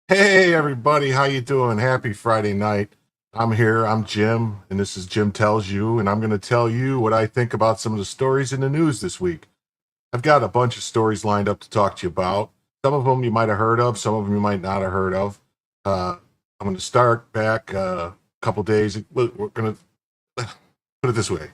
Hey everybody, how you doing? Happy Friday night. I'm here, I'm Jim, and this is Jim Tells You, and I'm going to tell you what I think about some of the stories in the news this week. I've got a bunch of stories lined up to talk to you about. Some of them you might have heard of, some of them you might not have heard of. I'm going to start back a couple days. We're going to put it this way.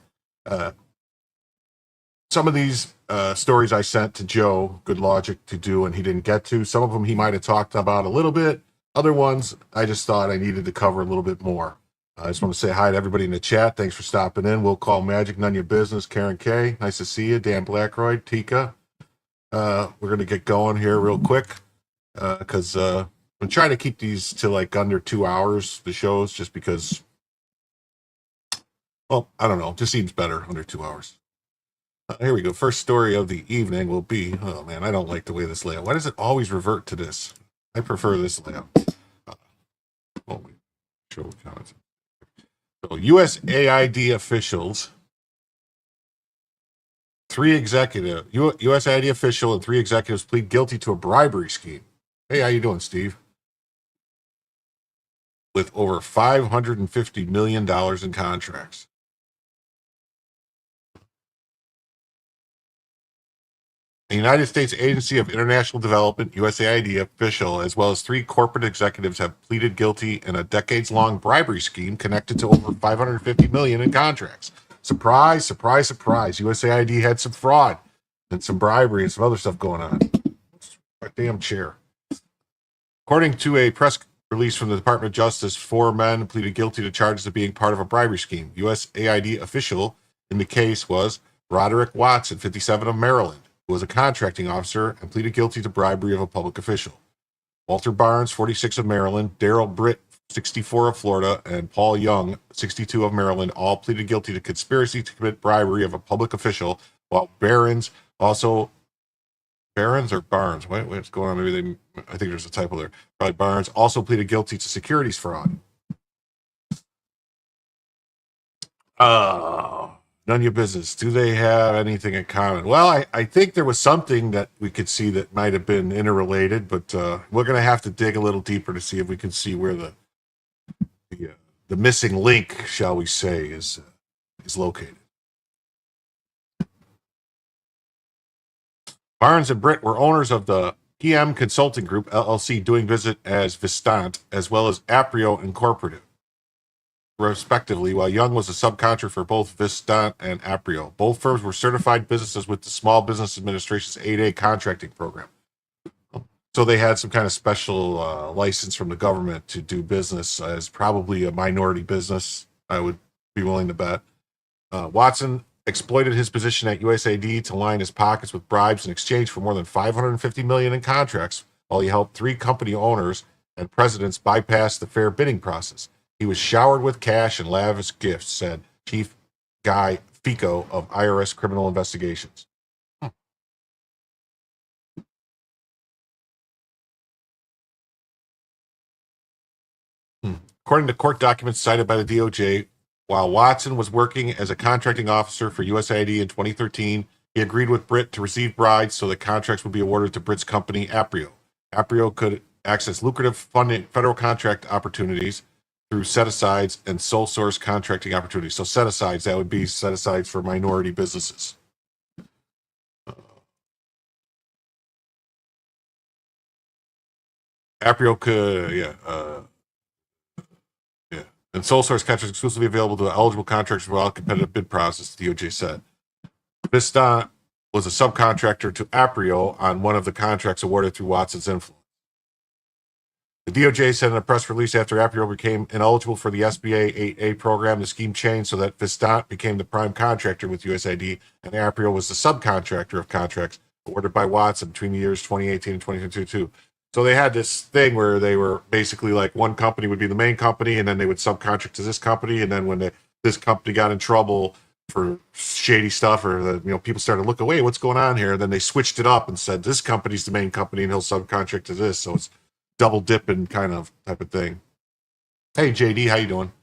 Some of these stories I sent to Joe, Good Logic, to do, and he didn't get to. Some of them he might have talked about a little bit. Other ones, I just thought I needed to cover a little bit more. I just want to say hi to everybody in the chat. Thanks for stopping in. We'll call Magic, None Your Business, Karen K. Nice to see you. Dan Blackroyd, Tika. We're going to get going here real quick because I'm trying to keep these to like under 2 hours, the shows, just because, well, I don't know. It just seems better under 2 hours. Here we go. First story of the evening will be, oh man, I don't like the way this layout. Why does it always revert to this? I prefer this layout. Show comments. So USAID officials, USAID official and 3 executives plead guilty to a bribery scheme. Hey, how you doing, Steve? With over $550 million in contracts. The United States Agency of International Development, USAID official, as well as 3 corporate executives have pleaded guilty in a decades-long bribery scheme connected to over $550 million in contracts. Surprise, surprise, surprise. USAID had some fraud and some bribery and some other stuff going on. My damn chair. According to a press release from the Department of Justice, 4 men pleaded guilty to charges of being part of a bribery scheme. USAID official in the case was Roderick Watson, 57, of Maryland, who was a contracting officer and pleaded guilty to bribery of a public official. Walter Barnes, 46, of Maryland, Daryl Britt, 64, of Florida, and Paul Young, 62, of Maryland, all pleaded guilty to conspiracy to commit bribery of a public official, while Barnes or Barnes? What's going on? Maybe I think there's a typo there. Probably Barnes also pleaded guilty to securities fraud. None of your business. Do they have anything in common? Well, I think there was something that we could see that might have been interrelated, but we're going to have to dig a little deeper to see if we can see where the missing link, shall we say, is located. Barnes and Britt were owners of the PM Consulting Group, LLC, doing business as Vistant, as well as Aprio Incorporated, respectively, while Young was a subcontractor for both Vistant and Aprio. Both firms were certified businesses with the Small Business Administration's 8A contracting program. So they had some kind of special license from the government to do business as probably a minority business, I would be willing to bet. Watson exploited his position at USAID to line his pockets with bribes in exchange for more than $550 million in contracts, while he helped 3 company owners and presidents bypass the fair bidding process. He was showered with cash and lavish gifts, said Chief Guy Fico of IRS Criminal Investigations. According to court documents cited by the DOJ, while Watson was working as a contracting officer for USAID in 2013, he agreed with Britt to receive bribes so that contracts would be awarded to Britt's company, Aprio. Aprio could access lucrative funding, federal contract opportunities through set-asides and sole source contracting opportunities. So set-asides, that would be set-asides for minority businesses. Aprio could, and sole source contracts exclusively available to eligible contractors without competitive bid process, the DOJ said. Vista was a subcontractor to Aprio on one of the contracts awarded through Watson's influence. The DOJ said in a press release after Aprio became ineligible for the SBA 8A program, the scheme changed so that Vistant became the prime contractor with USAID, and Aprio was the subcontractor of contracts awarded by Watson between the years 2018 and 2022. So they had this thing where they were basically like one company would be the main company, and then they would subcontract to this company, and then when this company got in trouble for shady stuff, or people started to look away, what's going on here? And then they switched it up and said this company's the main company, and he'll subcontract to this. So it's double dipping kind of type of thing. Hey JD, how you doing?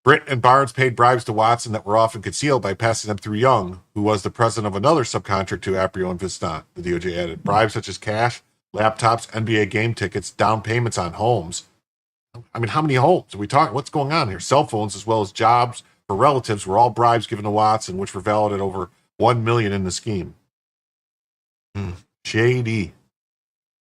Britt and Barnes paid bribes to Watson that were often concealed by passing them through Young, who was the president of another subcontractor to Aprio and Vistant, the DOJ added. Bribes such as cash, laptops, NBA game tickets, down payments on homes. I mean, how many homes are we talking? What's going on here? Cell phones as well as jobs for relatives were all bribes given to Watson, which were valued at over $1 million in the scheme. Shady.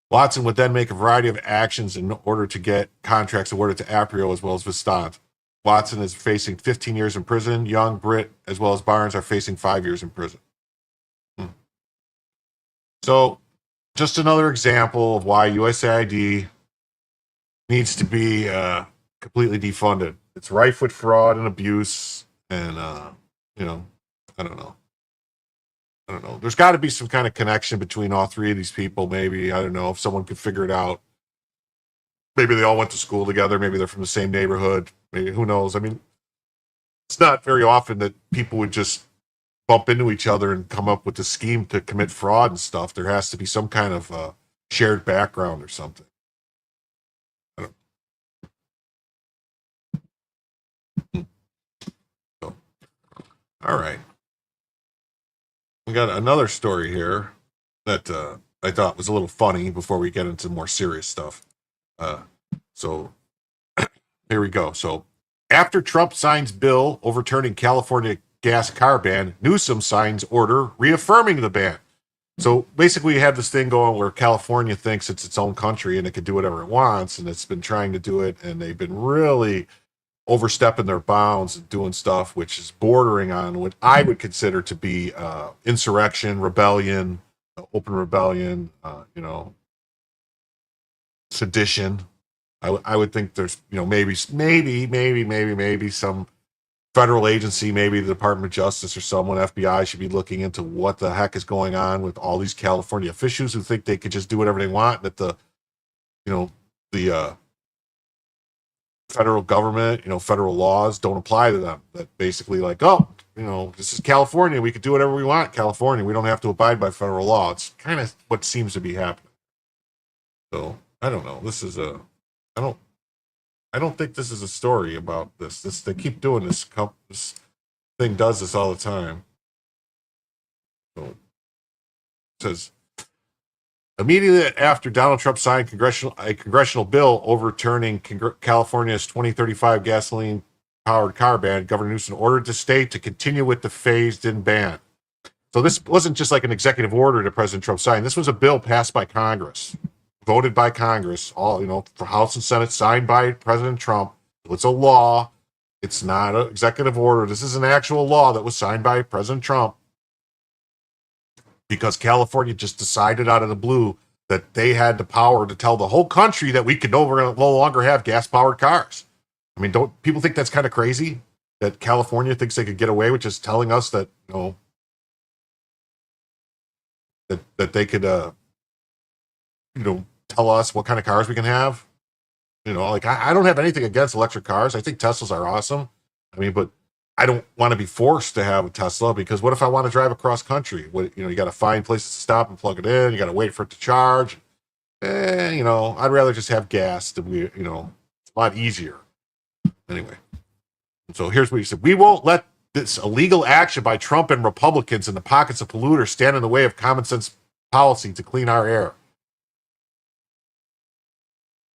Watson would then make a variety of actions in order to get contracts awarded to Aprio as well as Vistant. Watson is facing 15 years in prison. Young, Britt, as well as Barnes are facing 5 years in prison. So, just another example of why USAID needs to be completely defunded. It's rife with fraud and abuse, and I don't know. There's got to be some kind of connection between all 3 of these people. Maybe, I don't know, if someone could figure it out. Maybe they all went to school together. Maybe they're from the same neighborhood. Maybe, who knows? I mean, it's not very often that people would just bump into each other and come up with a scheme to commit fraud and stuff. There has to be some kind of shared background or something. So, all right. We got another story here that I thought was a little funny before we get into more serious stuff. So here we go. So after Trump signs bill overturning California gas car ban, Newsom signs order reaffirming the ban. So basically you have this thing going where California thinks it's its own country and it can do whatever it wants, and it's been trying to do it, and they've been really overstepping their bounds and doing stuff which is bordering on what I would consider to be insurrection, rebellion, open rebellion, sedition. I would think there's, maybe some federal agency, maybe the Department of Justice or someone, FBI, should be looking into what the heck is going on with all these California officials who think they could just do whatever they want, that the federal government, federal laws don't apply to them. That basically like, this is California, we could do whatever we want. California, we don't have to abide by federal law. It's kind of what seems to be happening. So I don't know. I don't think this is a story about this. They keep doing this. This thing does this all the time. So it says, immediately after Donald Trump signed a congressional bill overturning California's 2035 gasoline-powered car ban, Governor Newsom ordered the state to continue with the phased-in ban. So this wasn't just like an executive order that President Trump signed. This was a bill passed by Congress, voted by Congress, all for House and Senate, signed by President Trump. It's a law. It's not an executive order. This is an actual law that was signed by President Trump, because California just decided out of the blue that they had the power to tell the whole country that we could no longer have gas-powered cars. I mean, don't people think that's kind of crazy that California thinks they could get away with just telling us that, that they could, tell us what kind of cars we can have? Like I don't have anything against electric cars. I think Teslas are awesome. I mean, but I don't want to be forced to have a Tesla because what if I want to drive across country? You got to find places to stop and plug it in. You got to wait for it to charge. I'd rather just have gas to be, it's a lot easier. Anyway, so here's what he said. We won't let this illegal action by Trump and Republicans in the pockets of polluters stand in the way of common sense policy to clean our air.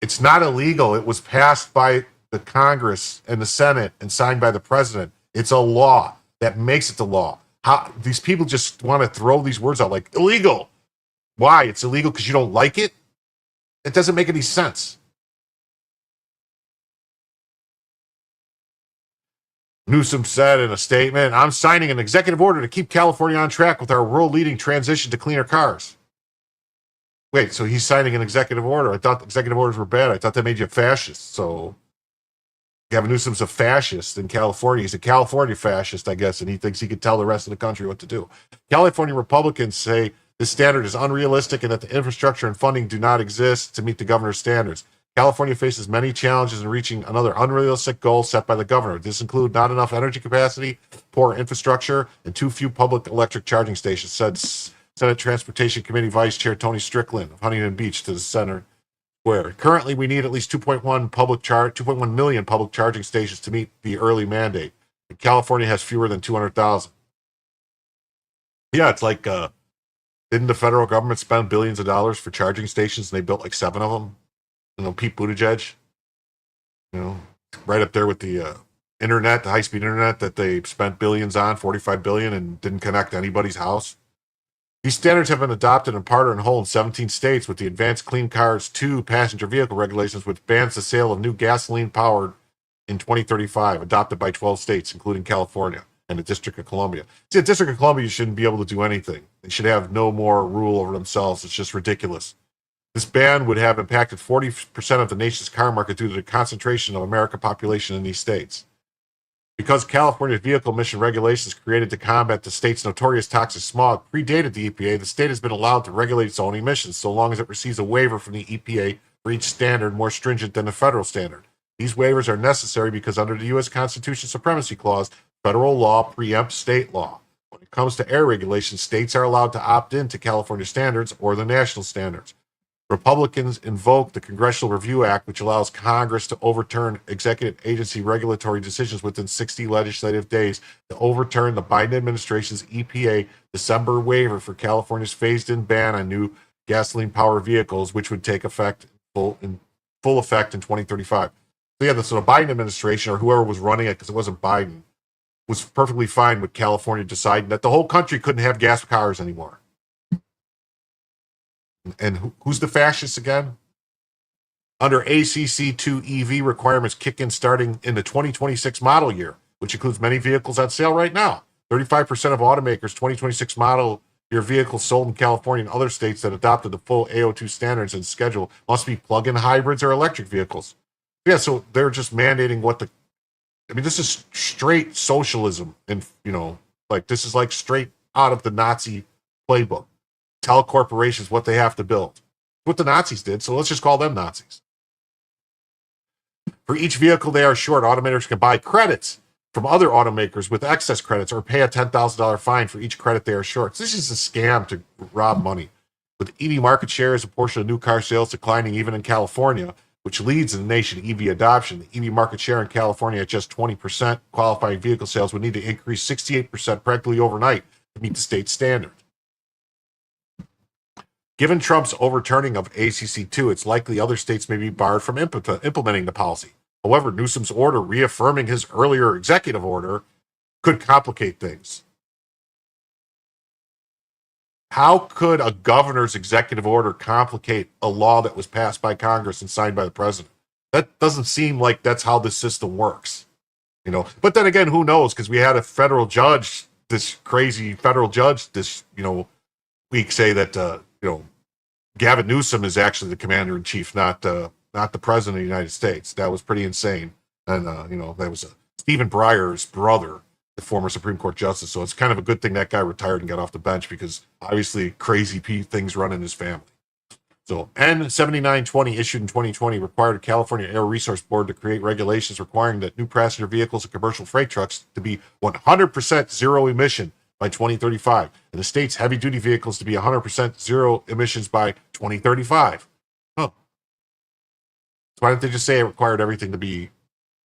It's not illegal. It was passed by the Congress and the Senate and signed by the president. It's a law that makes it the law. How these people just want to throw these words out like illegal. Why? It's illegal because you don't like it? It doesn't make any sense. Newsom said in a statement, I'm signing an executive order to keep California on track with our world-leading transition to cleaner cars. Wait, so he's signing an executive order. I thought executive orders were bad. I thought that made you a fascist. So Gavin Newsom's a fascist in California. He's a California fascist, I guess, and he thinks he could tell the rest of the country what to do. California Republicans say this standard is unrealistic and that the infrastructure and funding do not exist to meet the governor's standards. California faces many challenges in reaching another unrealistic goal set by the governor. This includes not enough energy capacity, poor infrastructure, and too few public electric charging stations, said Senate Transportation Committee Vice Chair Tony Strickland of Huntington Beach to the Center Square. Currently, we need at least 2.1 million public charging stations to meet the early mandate. And California has fewer than 200,000. Yeah, it's like, didn't the federal government spend billions of dollars for charging stations and they built like 7 of them? Pete Buttigieg, right up there with the internet, the high-speed internet that they spent billions on, 45 billion, and didn't connect anybody's house. These standards have been adopted in part or in whole in 17 states with the Advanced Clean Cars 2 passenger vehicle regulations, which bans the sale of new gasoline-powered in 2035, adopted by 12 states, including California and the District of Columbia. See, the District of Columbia shouldn't be able to do anything. They should have no more rule over themselves. It's just ridiculous. This ban would have impacted 40% of the nation's car market due to the concentration of American population in these states. Because California's vehicle emission regulations created to combat the state's notorious toxic smog predated the EPA, the state has been allowed to regulate its own emissions so long as it receives a waiver from the EPA for each standard more stringent than the federal standard. These waivers are necessary because under the U.S. Constitution Supremacy Clause, federal law preempts state law. When it comes to air regulations, states are allowed to opt in to California standards or the national standards. Republicans invoke the Congressional Review Act, which allows Congress to overturn executive agency regulatory decisions within 60 legislative days to overturn the Biden administration's EPA December waiver for California's phased-in ban on new gasoline-powered vehicles, which would take effect in full effect in 2035. So yeah, so the Biden administration, or whoever was running it, because it wasn't Biden, was perfectly fine with California deciding that the whole country couldn't have gas cars anymore. And who's the fascists again? Under ACC2 EV requirements kick in starting in the 2026 model year, which includes many vehicles on sale right now. 35% of automakers' 2026 model year vehicles sold in California and other states that adopted the full AO2 standards and schedule must be plug-in hybrids or electric vehicles. Yeah, so they're just mandating this is straight socialism. And, this is like straight out of the Nazi playbook. Tell corporations what they have to build. What the Nazis did, so let's just call them Nazis. For each vehicle they are short, automakers can buy credits from other automakers with excess credits or pay a $10,000 fine for each credit they are short. So this is a scam to rob money. With EV market share as a portion of new car sales declining even in California, which leads in the nation EV adoption, the EV market share in California at just 20%, qualifying vehicle sales would need to increase 68% practically overnight to meet the state standard. Given Trump's overturning of ACC2, it's likely other states may be barred from implementing the policy. However, Newsom's order reaffirming his earlier executive order could complicate things. How could a governor's executive order complicate a law that was passed by Congress and signed by the president? That doesn't seem like that's how this system works. But then again, who knows? Because we had a federal judge, this crazy federal judge this, week say that, Gavin Newsom is actually the commander in chief, not the president of the United States. That was pretty insane. And that was Stephen Breyer's brother, the former Supreme Court justice. So it's kind of a good thing that guy retired and got off the bench, because obviously crazy things run in his family. So N7920, issued in 2020, required a California Air Resource Board to create regulations requiring that new passenger vehicles and commercial freight trucks to be 100% zero emission by 2035, and the state's heavy-duty vehicles to be 100% zero emissions by 2035. Huh. So why didn't they just say it required everything to be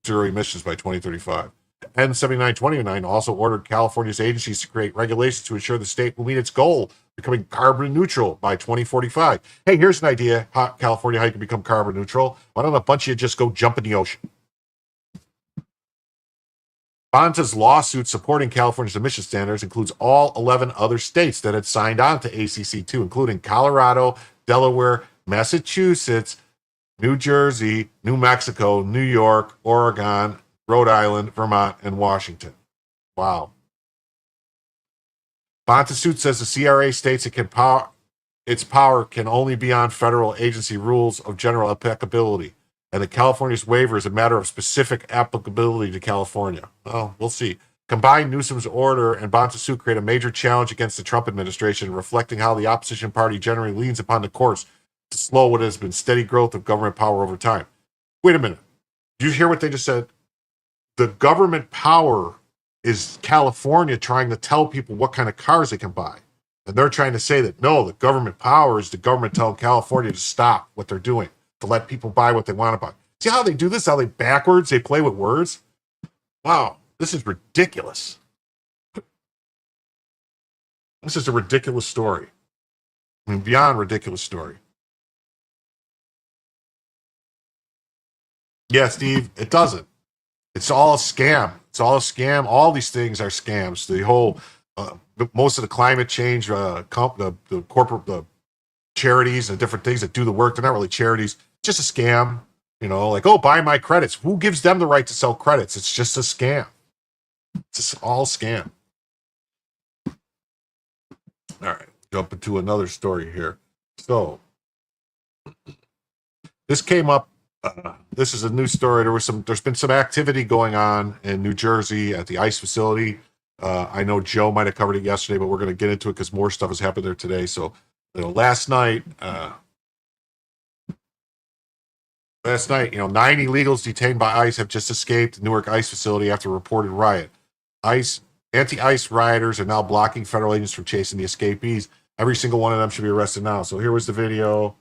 zero emissions by 2035? N7929 also ordered California's agencies to create regulations to ensure the state will meet its goal of becoming carbon neutral by 2045. Hey, here's an idea, California, how you can become carbon neutral. Why don't a bunch of you just go jump in the ocean? Bonta's lawsuit supporting California's emission standards includes all 11 other states that had signed on to ACC2, including Colorado, Delaware, Massachusetts, New Jersey, New Mexico, New York, Oregon, Rhode Island, Vermont, and Washington. Wow. Bonta's suit says the CRA states its power can only be on federal agency rules of general applicability, and that California's waiver is a matter of specific applicability to California. Well, we'll see. Combined, Newsom's order and Bonta's suit create a major challenge against the Trump administration, reflecting how the opposition party generally leans upon the courts to slow what has been steady growth of government power over time. Wait a minute. Did you hear what they just said? The government power is California trying to tell people what kind of cars they can buy. And they're trying to say that, no, the government power is the government telling California to stop what they're doing, to let people buy what they want to buy. See how they do this? How they backwards? They play with words? Wow, this is ridiculous. This is a ridiculous story. I mean, beyond ridiculous story. Yeah, Steve, it doesn't. It's all a scam. It's all a scam. All these things are scams. The whole, most of the climate change, the corporate, the charities and different things that do the work, they're not really charities. It's just a scam. Like, oh, buy my credits. Who gives them the right to sell credits? It's just a scam. It's just all scam. All right, jump into another story here. So, this came up. This is a new story. There's been some activity going on in New Jersey at the ICE facility. I know Joe might have covered it yesterday, but we're going to get into it because more stuff has happened there today. So, last night, 9 illegals detained by ICE have just escaped the Newark ICE facility after a reported riot. Anti-ICE rioters are now blocking federal agents from chasing the escapees. Every single one of them should be arrested now. So here was the video.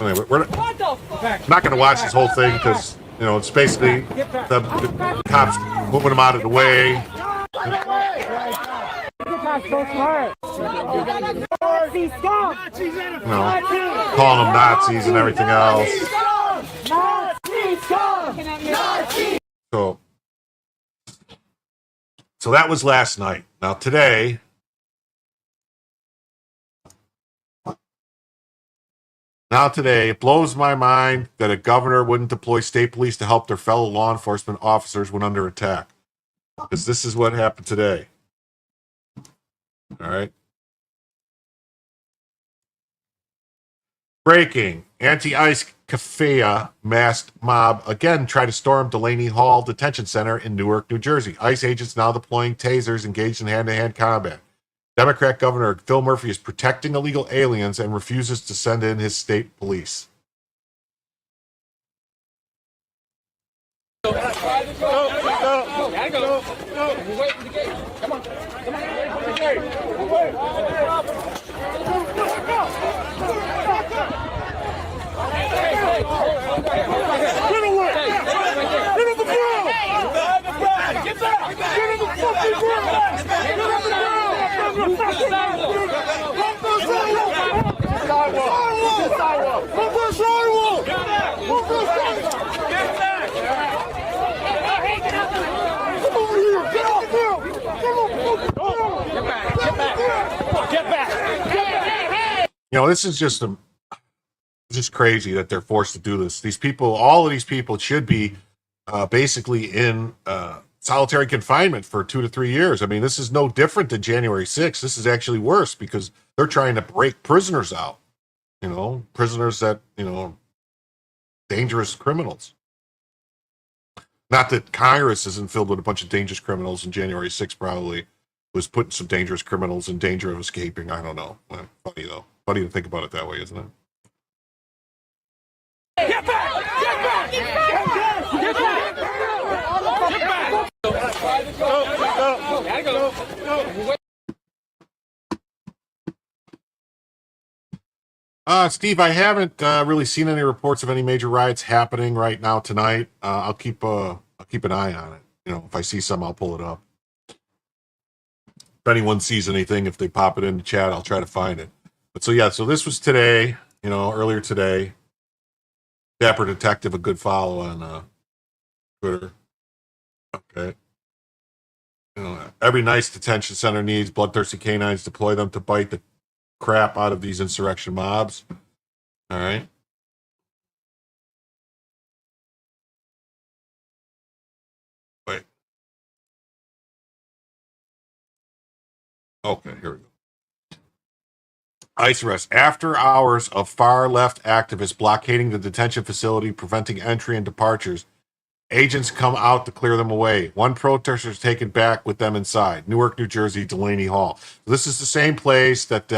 Anyway, we're not going to watch this whole thing because, it's basically the cops moving them out of the way. Calling them Nazis and everything else. So that was last night. Now today, it blows my mind that a governor wouldn't deploy state police to help their fellow law enforcement officers when under attack. Because this is what happened today. All right. Breaking. Anti-ICE Cafea masked mob again tried to storm Delaney Hall Detention Center in Newark, New Jersey. ICE agents now deploying tasers engaged in hand-to-hand combat. Democrat Governor Phil Murphy is protecting illegal aliens and refuses to send in his state police. This is just It's just crazy that they're forced to do this. These people, all of these people, should be basically in solitary confinement for 2 to 3 years. I mean, this is no different than January 6th. This is actually worse because they're trying to break prisoners out. Prisoners that dangerous criminals. Not that Congress isn't filled with a bunch of dangerous criminals, and January 6th probably was putting some dangerous criminals in danger of escaping. I don't know. Funny, though. Funny to think about it that way, isn't it? Get back! Get back! Get back! Get back! Steve, I haven't really seen any reports of any major riots happening right now tonight. I'll keep an eye on it. If I see some, I'll pull it up. If anyone sees anything, if they pop it in the chat, I'll try to find it. But so this was today, earlier today. Dapper Detective, a good follow on Twitter. Okay. Every nice detention center needs bloodthirsty canines. Deploy them to bite the crap out of these insurrection mobs. All right. Wait. Okay, here we go. ICE arrest. After hours of far-left activists blockading the detention facility, preventing entry and departures, agents come out to clear them away. One protester is taken back with them inside. Newark, New Jersey, Delaney Hall. This is the same place that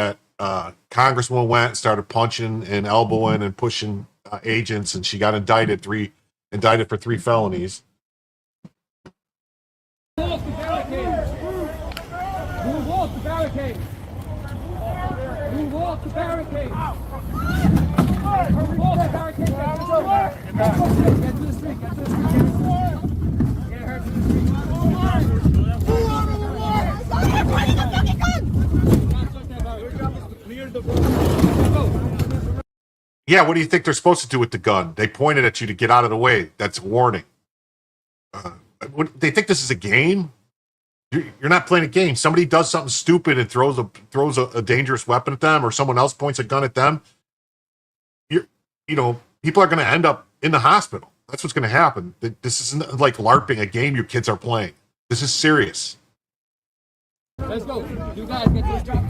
congresswoman went and started punching and elbowing and pushing agents, and she got indicted for 3 felonies. Move off the barricade. Move off the barricade. Move off the barricade. Get to the street. Get to the street. Get her to the street. Yeah, what do you think they're supposed to do with the gun? They pointed at you to get out of the way. That's a warning. They think this is a game? You're not playing a game. Somebody does something stupid and throws a dangerous weapon at them, or someone else points a gun at them. People are going to end up in the hospital. That's what's going to happen. This isn't like LARPing, a game your kids are playing. This is serious. Let's go. You guys get this job.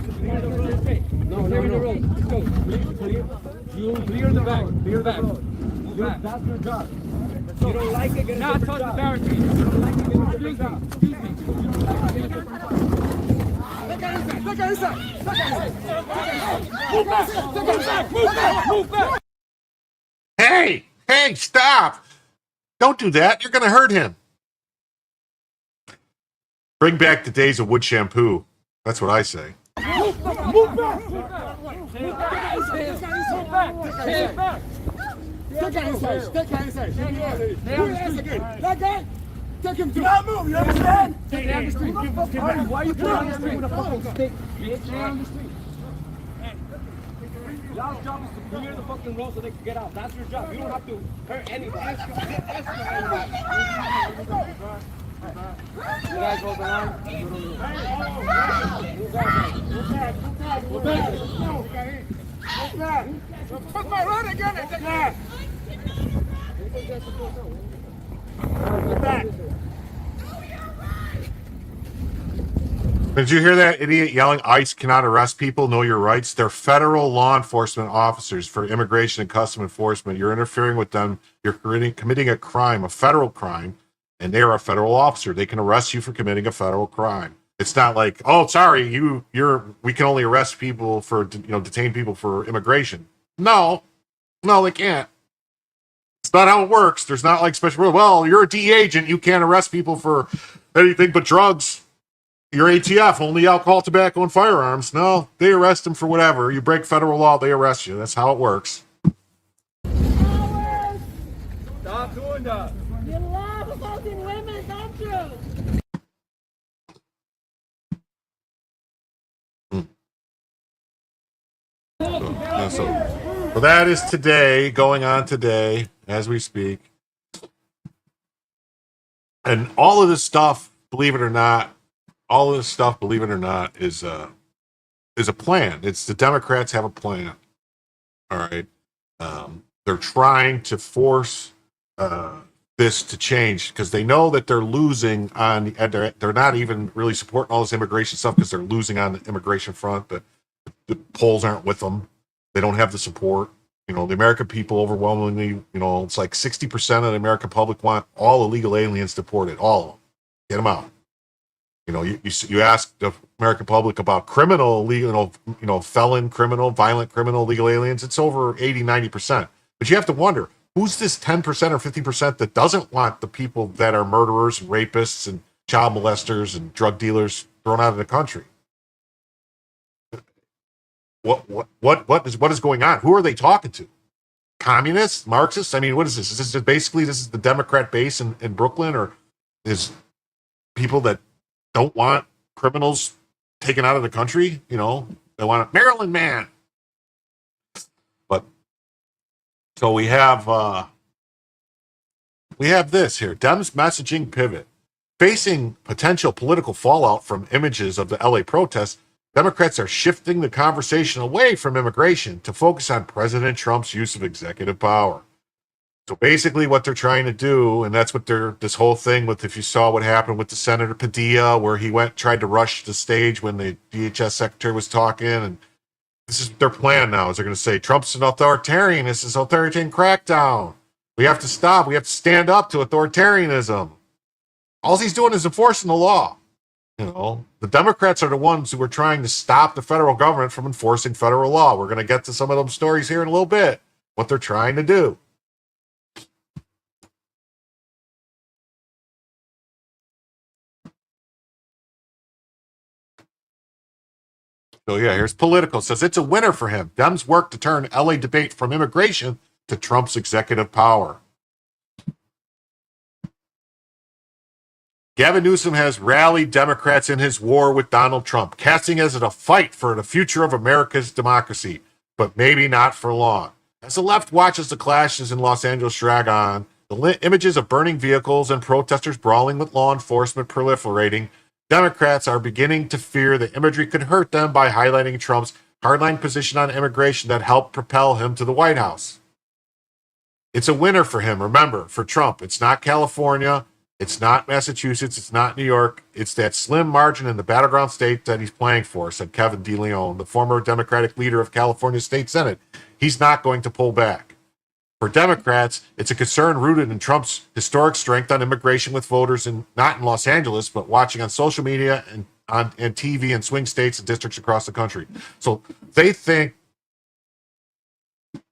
No. Let's go. You clear the back. Clear the back. That's your job. You don't like it, get not touch the barricade. You don't like it, get excuse me. Look at inside. Move back. Hey, stop. Don't do that. You're going to hurt him. Bring back the days of wood shampoo. That's what I say. Move back. Stand back. Take that inside. That guy. Take him to. Not move. You understand? Stay down the street. Why are you putting on the street with a fucking stick? Stay on the street. Y'all's job is to clear the fucking road so they can get out. That's your job. You don't have to hurt anybody. You guys hold the line. Put my rod again and take that. Did you hear that idiot yelling, ICE cannot arrest people, know your rights? They're federal law enforcement officers for immigration and custom enforcement. You're interfering with them. You're committing a crime, a federal crime, and they are a federal officer. They can arrest you for committing a federal crime. It's not like, oh, sorry, we can only arrest people for, detain people for immigration. No, they can't. It's not how it works. There's not like special rule. Well, you're a DEA agent. You can't arrest people for anything but drugs. You're ATF, only alcohol, tobacco, and firearms. No, they arrest them for whatever. You break federal law, they arrest you. That's how it works. Stop doing that. You love assaulting women, don't you? So that is today, going on today, as we speak. And all of this stuff, believe it or not, is a plan. It's the Democrats have a plan. All right. They're trying to force uh, this to change because they know that they're losing on. And they're not even really supporting all this immigration stuff because they're losing on the immigration front. The polls aren't with them. They don't have the support. You know, the American people overwhelmingly, you know, it's like 60% of the American public want all illegal aliens deported, all of them. Get them out. You know, you ask the American public about criminal, legal, felon, criminal, violent criminal, legal aliens. It's over 80-90%. But you have to wonder who's this 10% or 50% that doesn't want the people that are murderers, and rapists, and child molesters and drug dealers thrown out of the country. What is going on? Who are they talking to? Communists, Marxists? I mean, what is this? Is this just basically this is the Democrat base in Brooklyn, or is people that don't want criminals taken out of the country? You know, they want a Maryland man. But so we have this here. Dems messaging pivot. Facing potential political fallout from images of the LA protests, Democrats are shifting the conversation away from immigration to focus on President Trump's use of executive power. So basically what they're trying to do, and that's what this whole thing with, if you saw what happened with the Senator Padilla, where he tried to rush the stage when the DHS secretary was talking, and this is their plan now, is they're going to say, Trump's an authoritarian, this is authoritarian crackdown. We have to stop, we have to stand up to authoritarianism. All he's doing is enforcing the law. You know, the Democrats are the ones who are trying to stop the federal government from enforcing federal law. We're going to get to some of those stories here in a little bit, what they're trying to do. So yeah, here's Politico. It says it's a winner for him. Dems work to turn LA debate from immigration to Trump's executive power. Gavin Newsom has rallied Democrats in his war with Donald Trump, casting as it a fight for the future of America's democracy, but maybe not for long. As the left watches the clashes in Los Angeles drag on, the images of burning vehicles and protesters brawling with law enforcement proliferating, Democrats are beginning to fear the imagery could hurt them by highlighting Trump's hardline position on immigration that helped propel him to the White House. It's a winner for him, remember, for Trump. It's not California. It's not Massachusetts. It's not New York. It's that slim margin in the battleground state that he's playing for, said Kevin DeLeon, the former Democratic leader of California State Senate. He's not going to pull back. For Democrats, it's a concern rooted in Trump's historic strength on immigration with voters not in Los Angeles, but watching on social media and on TV in swing states and districts across the country. So they think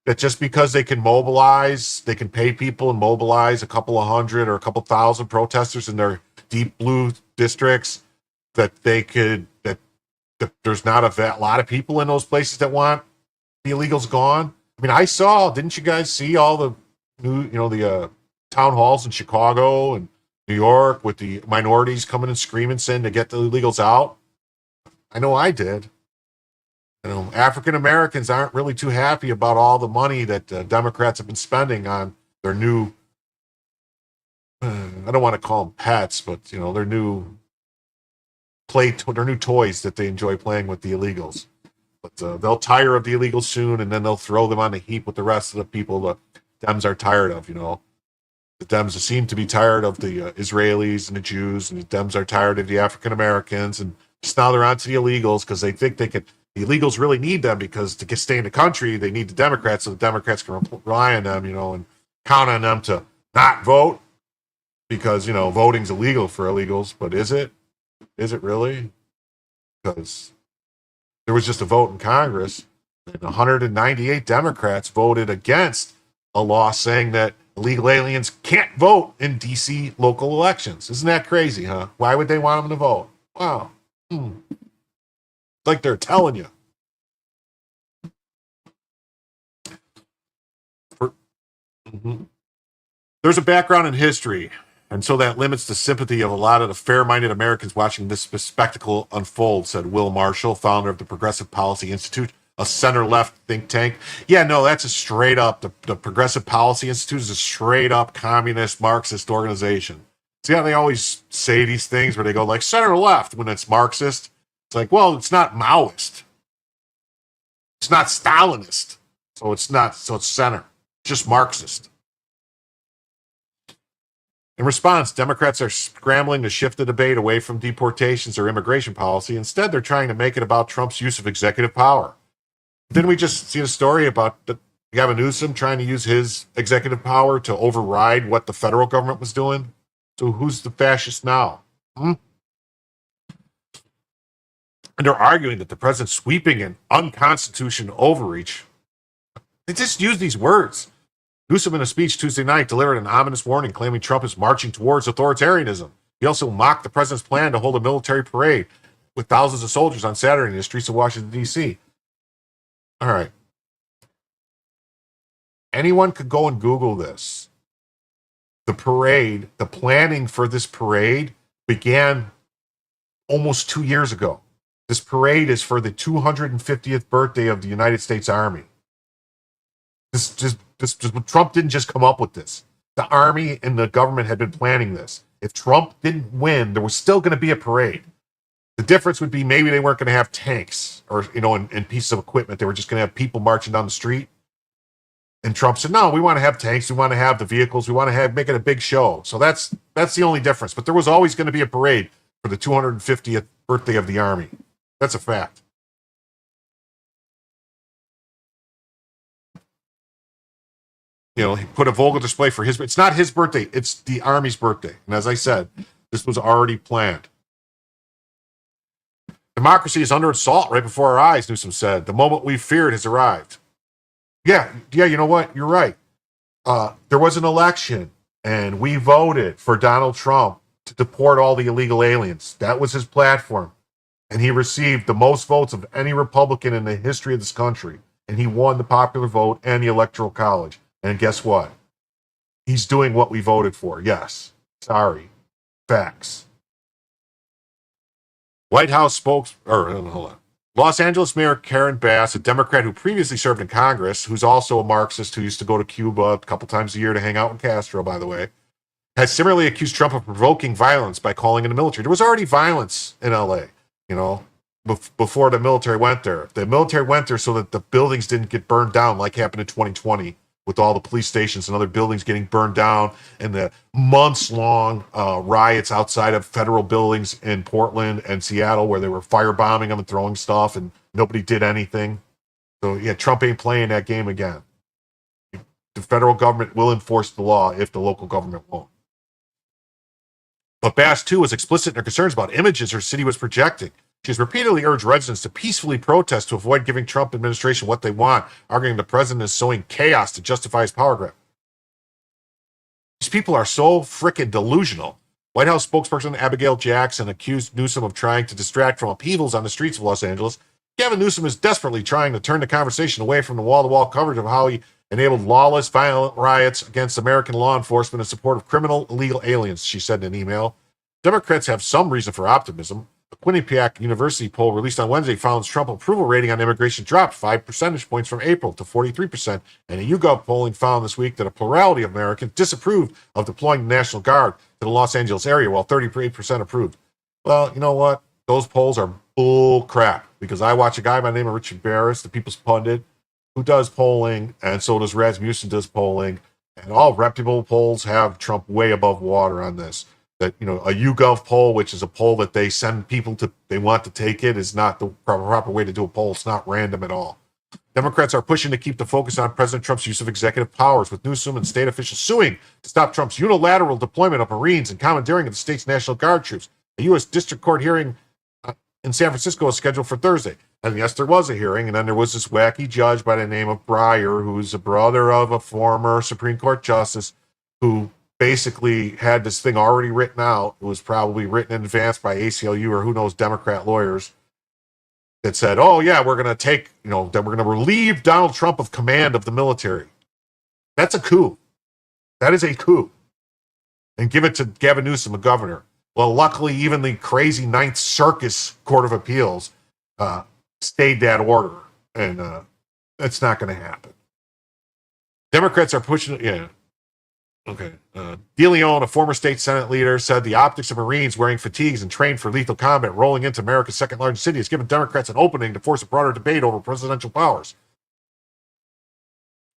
that just because they can mobilize, they can pay people and mobilize a couple of hundred or a couple thousand protesters in their deep blue districts, that there's not a lot of people in those places that want the illegals gone. I mean, didn't you guys see all the the town halls in Chicago and New York with the minorities coming and screaming, saying to get the illegals out? I know I did. African Americans aren't really too happy about all the money that Democrats have been spending on their new, I don't want to call them pets, but their new their new toys that they enjoy playing with the illegals. But they'll tire of the illegals soon, and then they'll throw them on a heap with the rest of the people the Dems are tired of. The Dems seem to be tired of the Israelis and the Jews, and the Dems are tired of the African Americans, and just now they're on to the illegals because they think they can. The illegals really need them because to stay in the country, they need the Democrats, so the Democrats can rely on them, and count on them to not vote because, voting's illegal for illegals. But is it? Is it really? Because there was just a vote in Congress, and 198 Democrats voted against a law saying that illegal aliens can't vote in D.C. local elections. Isn't that crazy, huh? Why would they want them to vote? Wow. Like they're telling you. There's a background in history, and so that limits the sympathy of a lot of the fair-minded Americans watching this spectacle unfold, said Will Marshall, founder of the Progressive Policy Institute, a center-left think tank. Yeah, no, that's a straight-up, the Progressive Policy Institute is a straight-up communist Marxist organization. See how they always say these things where they go like center-left when it's Marxist? It's like, well, it's not Maoist. It's not Stalinist. So it's not, so it's center, just Marxist. In response, Democrats are scrambling to shift the debate away from deportations or immigration policy. Instead, they're trying to make it about Trump's use of executive power. Didn't we just see a story about Gavin Newsom trying to use his executive power to override what the federal government was doing? So who's the fascist now? Hmm? And they're arguing that the president's sweeping and unconstitutional overreach. They just use these words. Newsom, in a speech Tuesday night, delivered an ominous warning claiming Trump is marching towards authoritarianism. He also mocked the president's plan to hold a military parade with thousands of soldiers on Saturday in the streets of Washington, D.C. All right. Anyone could go and Google this. The parade, the planning for this parade began almost 2 years ago. This parade is for the 250th birthday of the United States Army. Trump didn't just come up with this. The Army and the government had been planning this. If Trump didn't win, there was still going to be a parade. The difference would be maybe they weren't going to have tanks or, and pieces of equipment. They were just going to have people marching down the street. And Trump said, no, we want to have tanks. We want to have the vehicles. We want to make it a big show. So that's the only difference. But there was always going to be a parade for the 250th birthday of the Army. That's a fact. He put a Vogel display for his. It's not his birthday. It's the Army's birthday. And as I said, this was already planned. Democracy is under assault right before our eyes, Newsom said. The moment we feared has arrived. Yeah, you know what? You're right. There was an election, and we voted for Donald Trump to deport all the illegal aliens. That was his platform. And he received the most votes of any Republican in the history of this country. And he won the popular vote and the Electoral College. And guess what? He's doing what we voted for. Yes. Sorry. Facts. White House hold on. Los Angeles Mayor Karen Bass, a Democrat who previously served in Congress, who's also a Marxist who used to go to Cuba a couple times a year to hang out with Castro, by the way, has similarly accused Trump of provoking violence by calling in the military. There was already violence in LA, before the military went there. The military went there so that the buildings didn't get burned down like happened in 2020 with all the police stations and other buildings getting burned down and the months-long riots outside of federal buildings in Portland and Seattle where they were firebombing them and throwing stuff and nobody did anything. So, yeah, Trump ain't playing that game again. The federal government will enforce the law if the local government won't. But Bass, too, was explicit in her concerns about images her city was projecting. She has repeatedly urged residents to peacefully protest to avoid giving Trump administration what they want, arguing the president is sowing chaos to justify his power grab. These people are so frickin' delusional. White House spokesperson Abigail Jackson accused Newsom of trying to distract from upheavals on the streets of Los Angeles. Gavin Newsom is desperately trying to turn the conversation away from the wall-to-wall coverage of how he enabled lawless, violent riots against American law enforcement in support of criminal, illegal aliens, she said in an email. Democrats have some reason for optimism. A Quinnipiac University poll released on Wednesday found Trump's approval rating on immigration dropped 5 percentage points from April to 43%, and a YouGov polling found this week that a plurality of Americans disapproved of deploying the National Guard to the Los Angeles area, while 38% approved. Well, you know what? Those polls are bull crap, because I watch a guy by the name of Richard Barris, the People's Pundit, who does polling, and so does Rasmussen does polling, and all reputable polls have Trump way above water on this. That, a YouGov poll, which is a poll that they send people to, they want to take it, is not the proper way to do a poll. It's not random at all. Democrats are pushing to keep the focus on President Trump's use of executive powers, with Newsom and state officials suing to stop Trump's unilateral deployment of Marines and commandeering of the state's National Guard troops. A U.S. District Court hearing in San Francisco is scheduled for Thursday. And yes, there was a hearing, and then there was this wacky judge by the name of Breyer, who's a brother of a former Supreme Court justice, who basically had this thing already written out. It was probably written in advance by ACLU or who knows, Democrat lawyers, that said, oh, yeah, we're going to take, that we're going to relieve Donald Trump of command of the military. That's a coup. That is a coup. And give it to Gavin Newsom, the governor. Well, luckily, even the crazy Ninth Circus Court of Appeals stayed that order. And that's not going to happen. Democrats are pushing, yeah. Okay. DeLeon, a former state Senate leader, said the optics of Marines wearing fatigues and trained for lethal combat rolling into America's second largest city has given Democrats an opening to force a broader debate over presidential powers.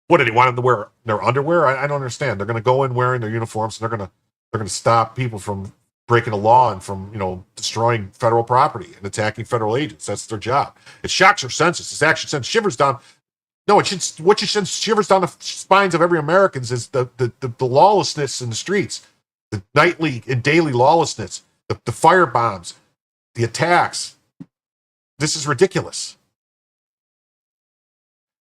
What do they want them to wear? Their underwear? I don't understand. They're going to go in wearing their uniforms, and they're going to stop people from breaking the law and from destroying federal property and attacking federal agents. That's their job. It shocks your senses. It actually sends shivers down. No, it should. What you send shivers down the spines of every Americans is the lawlessness in the streets, the nightly and daily lawlessness, the fire bombs, the attacks. This is ridiculous.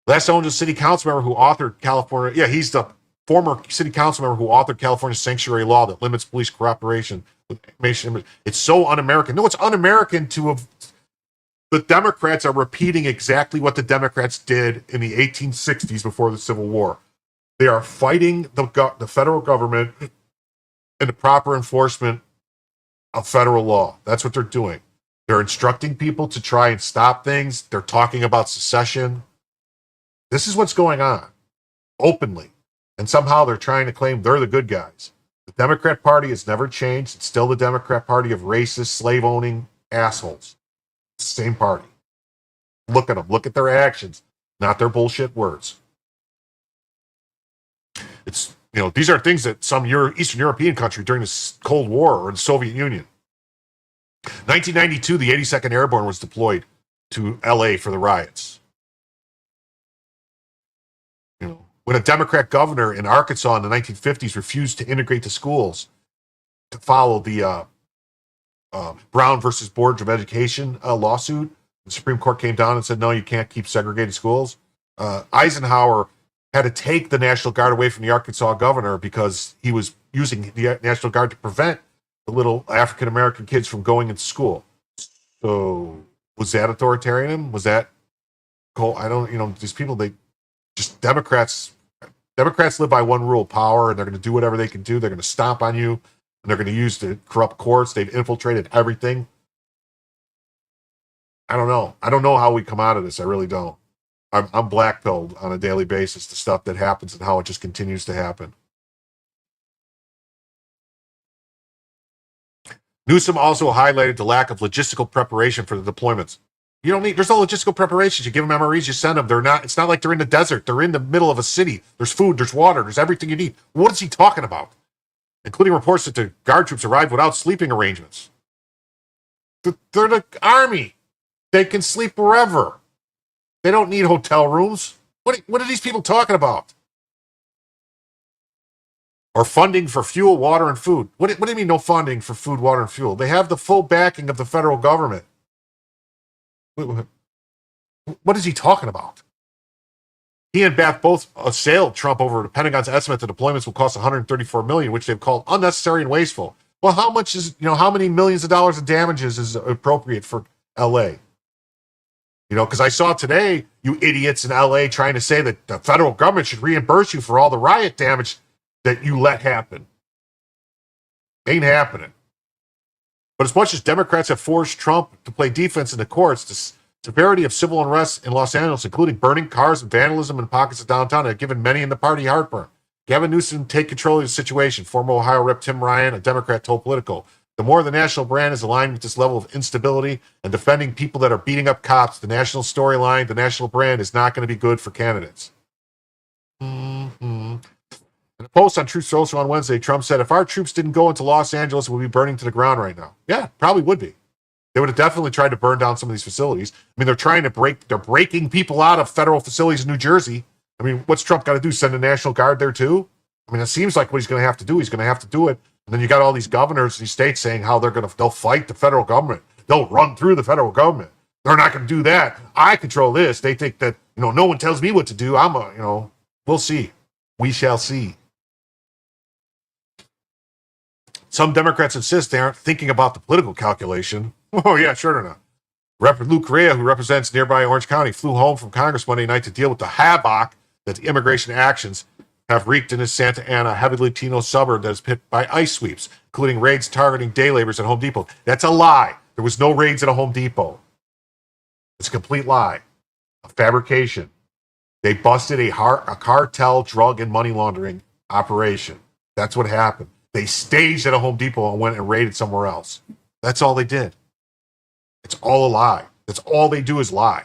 Last owns a city council member who authored California. Yeah, he's the former city council member who authored California's sanctuary law that limits police cooperation with information. It's so un-American. No, it's un-American to have. The Democrats are repeating exactly what the Democrats did in the 1860s before the Civil War. They are fighting the federal government and the proper enforcement of federal law. That's what they're doing. They're instructing people to try and stop things. They're talking about secession. This is what's going on, openly. And somehow they're trying to claim they're the good guys. The Democrat Party has never changed. It's still the Democrat Party of racist, slave-owning assholes. It's the same party. Look at them. Look at their actions, not their bullshit words. It's, these are things that some Eastern European country during the Cold War or the Soviet Union. 1992, the 82nd Airborne was deployed to LA for the riots. When a Democrat governor in Arkansas in the 1950s refused to integrate the schools to follow the Brown versus Board of Education lawsuit, the Supreme Court came down and said, no, you can't keep segregated schools. Eisenhower had to take the National Guard away from the Arkansas governor because he was using the National Guard to prevent the little African-American kids from going into school. So was that authoritarian? Was that cool? I don't, these people, Democrats live by one rule, power, and they're going to do whatever they can do. They're going to stomp on you, and they're going to use the corrupt courts. They've infiltrated everything. I don't know. I don't know how we come out of this. I really don't. I'm black-pilled on a daily basis, the stuff that happens and how it just continues to happen. Newsom also highlighted the lack of logistical preparation for the deployments. There's no logistical preparations. You give them MREs, you send them. It's not like they're in the desert. They're in the middle of a city. There's food, there's water, there's everything you need. What is he talking about? Including reports that the guard troops arrived without sleeping arrangements. They're the army. They can sleep wherever. They don't need hotel rooms. What are these people talking about? Or funding for fuel, water, and food. What do you mean no funding for food, water, and fuel? They have the full backing of the federal government. What is he talking about? He and Bath both assailed Trump over the Pentagon's estimate that deployments will cost $134 million, which they've called unnecessary and wasteful. Well, how many millions of dollars of damages is appropriate for LA? Because I saw today, you idiots in LA trying to say that the federal government should reimburse you for all the riot damage that you let happen. Ain't happening. But as much as Democrats have forced Trump to play defense in the courts, the severity of civil unrest in Los Angeles, including burning cars and vandalism in pockets of downtown, have given many in the party heartburn. Gavin Newsom take control of the situation. Former Ohio Rep. Tim Ryan, a Democrat, told Politico, the more the national brand is aligned with this level of instability and defending people that are beating up cops, the national storyline, the national brand is not going to be good for candidates. In a post on Truth Social on Wednesday, Trump said, if our troops didn't go into Los Angeles, we'd be burning to the ground right now. Yeah, probably would be. They would have definitely tried to burn down some of these facilities. I mean, they're breaking people out of federal facilities in New Jersey. I mean, what's Trump got to do? Send the National Guard there too? I mean, it seems like what he's going to have to do. He's going to have to do it. And then you got all these governors in these states saying how they'll fight the federal government. They'll run through the federal government. They're not going to do that. I control this. They think that, no one tells me what to do. We'll see. We shall see. Some Democrats insist they aren't thinking about the political calculation. Oh, yeah, sure they're not. Rep. Lou Correa, who represents nearby Orange County, flew home from Congress Monday night to deal with the havoc that the immigration actions have wreaked in his Santa Ana, heavily Latino suburb that is hit by ICE sweeps, including raids targeting day laborers at Home Depot. That's a lie. There was no raids at a Home Depot. It's a complete lie. A fabrication. They busted a cartel drug and money laundering operation. That's what happened. They staged at a Home Depot and went and raided somewhere else. That's all they did. It's all a lie. That's all they do is lie.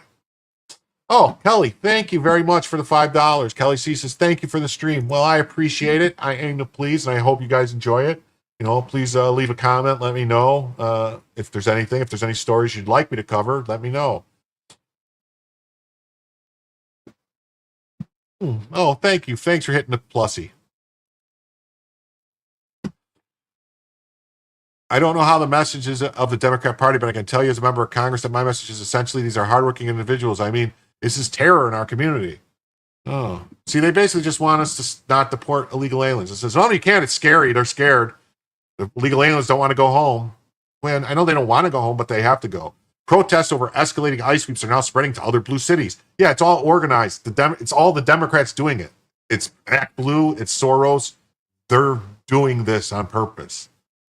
Oh, Kelly, thank you very much for the $5. Kelly C says, thank you for the stream. Well, I appreciate it. I aim to please, and I hope you guys enjoy it. Please leave a comment. Let me know if there's anything. If there's any stories you'd like me to cover, let me know. Oh, thank you. Thanks for hitting the plussy. I don't know how the message is of the Democrat Party, but I can tell you as a member of Congress that my message is essentially these are hardworking individuals. I mean, this is terror in our community. Oh, see, they basically just want us to not deport illegal aliens. It says, oh, you can't. It's scary. They're scared. The illegal aliens don't want to go home. When I know they don't want to go home, but they have to go. Protests over escalating ICE sweeps are now spreading to other blue cities. Yeah, it's all organized. It's all the Democrats doing it. It's Act Blue. It's Soros. They're doing this on purpose.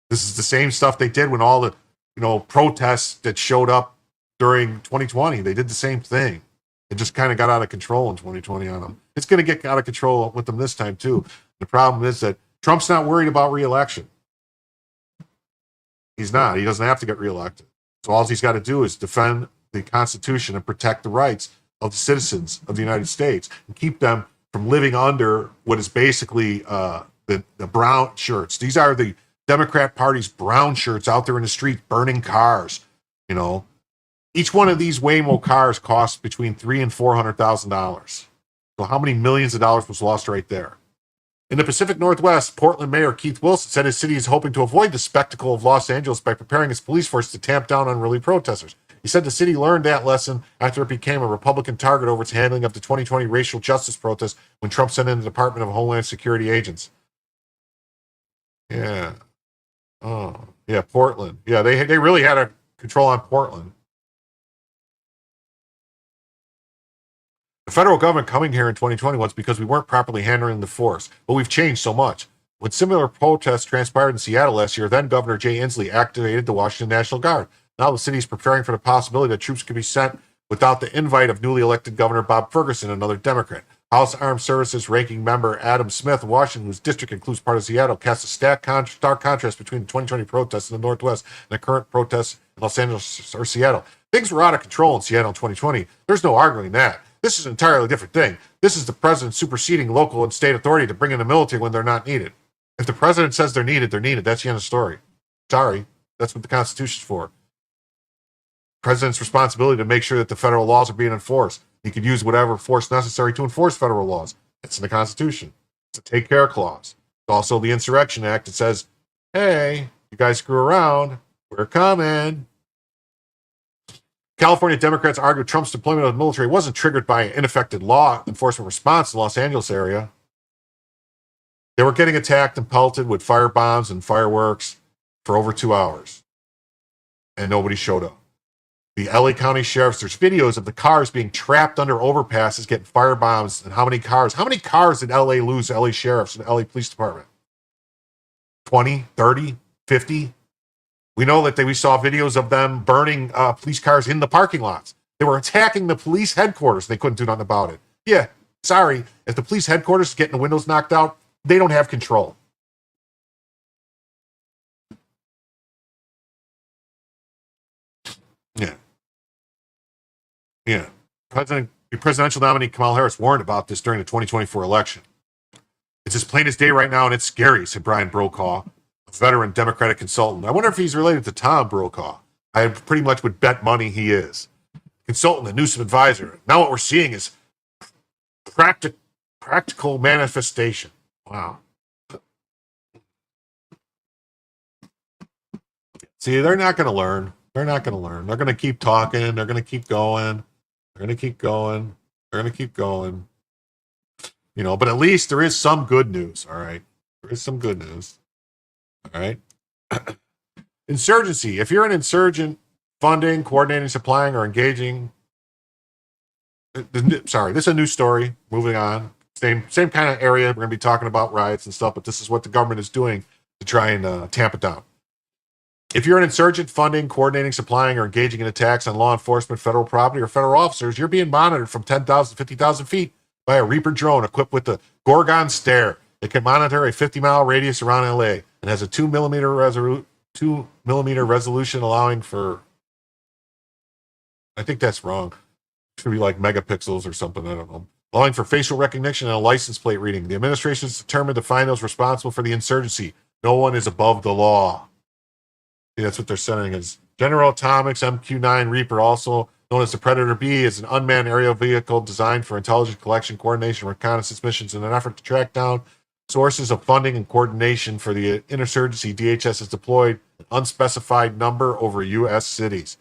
This is the same stuff they did when all the protests that showed up during 2020. They did the same thing. It just kind of got out of control in 2020 on them. It's going to get out of control with them this time too. The problem is that Trump's not worried about re-election. He's not. He doesn't have to get reelected. So all he's got to do is defend the Constitution and protect the rights of the citizens of the United States and keep them from living under what is basically the brown shirts. These are the Democrat Party's brown shirts out there in the street burning cars. Each one of these Waymo cars costs between $300,000 and $400,000. So how many millions of dollars was lost right there? In the Pacific Northwest, Portland Mayor Keith Wilson said his city is hoping to avoid the spectacle of Los Angeles by preparing its police force to tamp down unruly protesters. He said the city learned that lesson after it became a Republican target over its handling of the 2020 racial justice protests when Trump sent in the Department of Homeland Security agents. Yeah. Oh, yeah, Portland. Yeah, they really had a control on Portland. The federal government coming here in 2020 was because we weren't properly handling the force, but we've changed so much. When similar protests transpired in Seattle last year, then Governor Jay Inslee activated the Washington National Guard. Now the city is preparing for the possibility that troops could be sent without the invite of newly elected Governor Bob Ferguson, another Democrat. House Armed Services ranking member Adam Smith of Washington, whose district includes part of Seattle, casts a stark contrast between the 2020 protests in the Northwest and the current protests in Los Angeles or Seattle. Things were out of control in Seattle in 2020. There's no arguing that. This is an entirely different thing. This is the president superseding local and state authority to bring in the military when they're not needed. If the president says they're needed, they're needed. That's the end of the story. Sorry. That's what the Constitution's for. President's responsibility to make sure that the federal laws are being enforced. He could use whatever force necessary to enforce federal laws. It's in the Constitution. It's a take care clause. It's also the Insurrection Act. It says, hey, you guys screw around, we're coming. California Democrats argue Trump's deployment of the military wasn't triggered by an ineffective law enforcement response in the Los Angeles area. They were getting attacked and pelted with firebombs and fireworks for over 2 hours. And nobody showed up. The LA County Sheriff's, there's videos of the cars being trapped under overpasses, getting firebombs, and how many cars did LA lose, LA Sheriffs and LA Police Department? 20, 30, 50? We know that we saw videos of them burning police cars in the parking lots. They were attacking the police headquarters. They couldn't do nothing about it. Yeah, sorry. If the police headquarters is getting the windows knocked out, they don't have control. Yeah. Yeah. The presidential nominee Kamala Harris warned about this during the 2024 election. It's as plain as day right now, and it's scary, said Brian Brokaw, a veteran Democratic consultant. I wonder if he's related to Tom Brokaw. I pretty much would bet money he is. Consultant and Newsom advisor. Now what we're seeing is practical manifestation. Wow. See, they're not going to learn. They're not going to learn. They're going to keep talking. They're going to keep going. They're going to keep going. They're going to keep going. But at least there is some good news, all right? There is some good news, all right? Insurgency. If you're an insurgent, funding, coordinating, supplying, or engaging... Sorry, this is a new story. Moving on. Same kind of area. We're going to be talking about riots and stuff, but this is what the government is doing to try and tamp it down. If you're an insurgent, funding, coordinating, supplying, or engaging in attacks on law enforcement, federal property, or federal officers, you're being monitored from 10,000 to 50,000 feet by a Reaper drone equipped with the Gorgon Stare. It can monitor a 50-mile radius around LA and has a 2 millimeter resolution allowing for... I think that's wrong. It's going to be like megapixels or something. I don't know. Allowing for facial recognition and a license plate reading. The administration is determined to find those responsible for the insurgency. No one is above the law. See, that's what they're sending as General Atomics MQ-9 Reaper, also known as the Predator B, is an unmanned aerial vehicle designed for intelligence collection, coordination, reconnaissance missions in an effort to track down sources of funding and coordination for the insurgency. DHS has deployed an unspecified number over U.S. cities.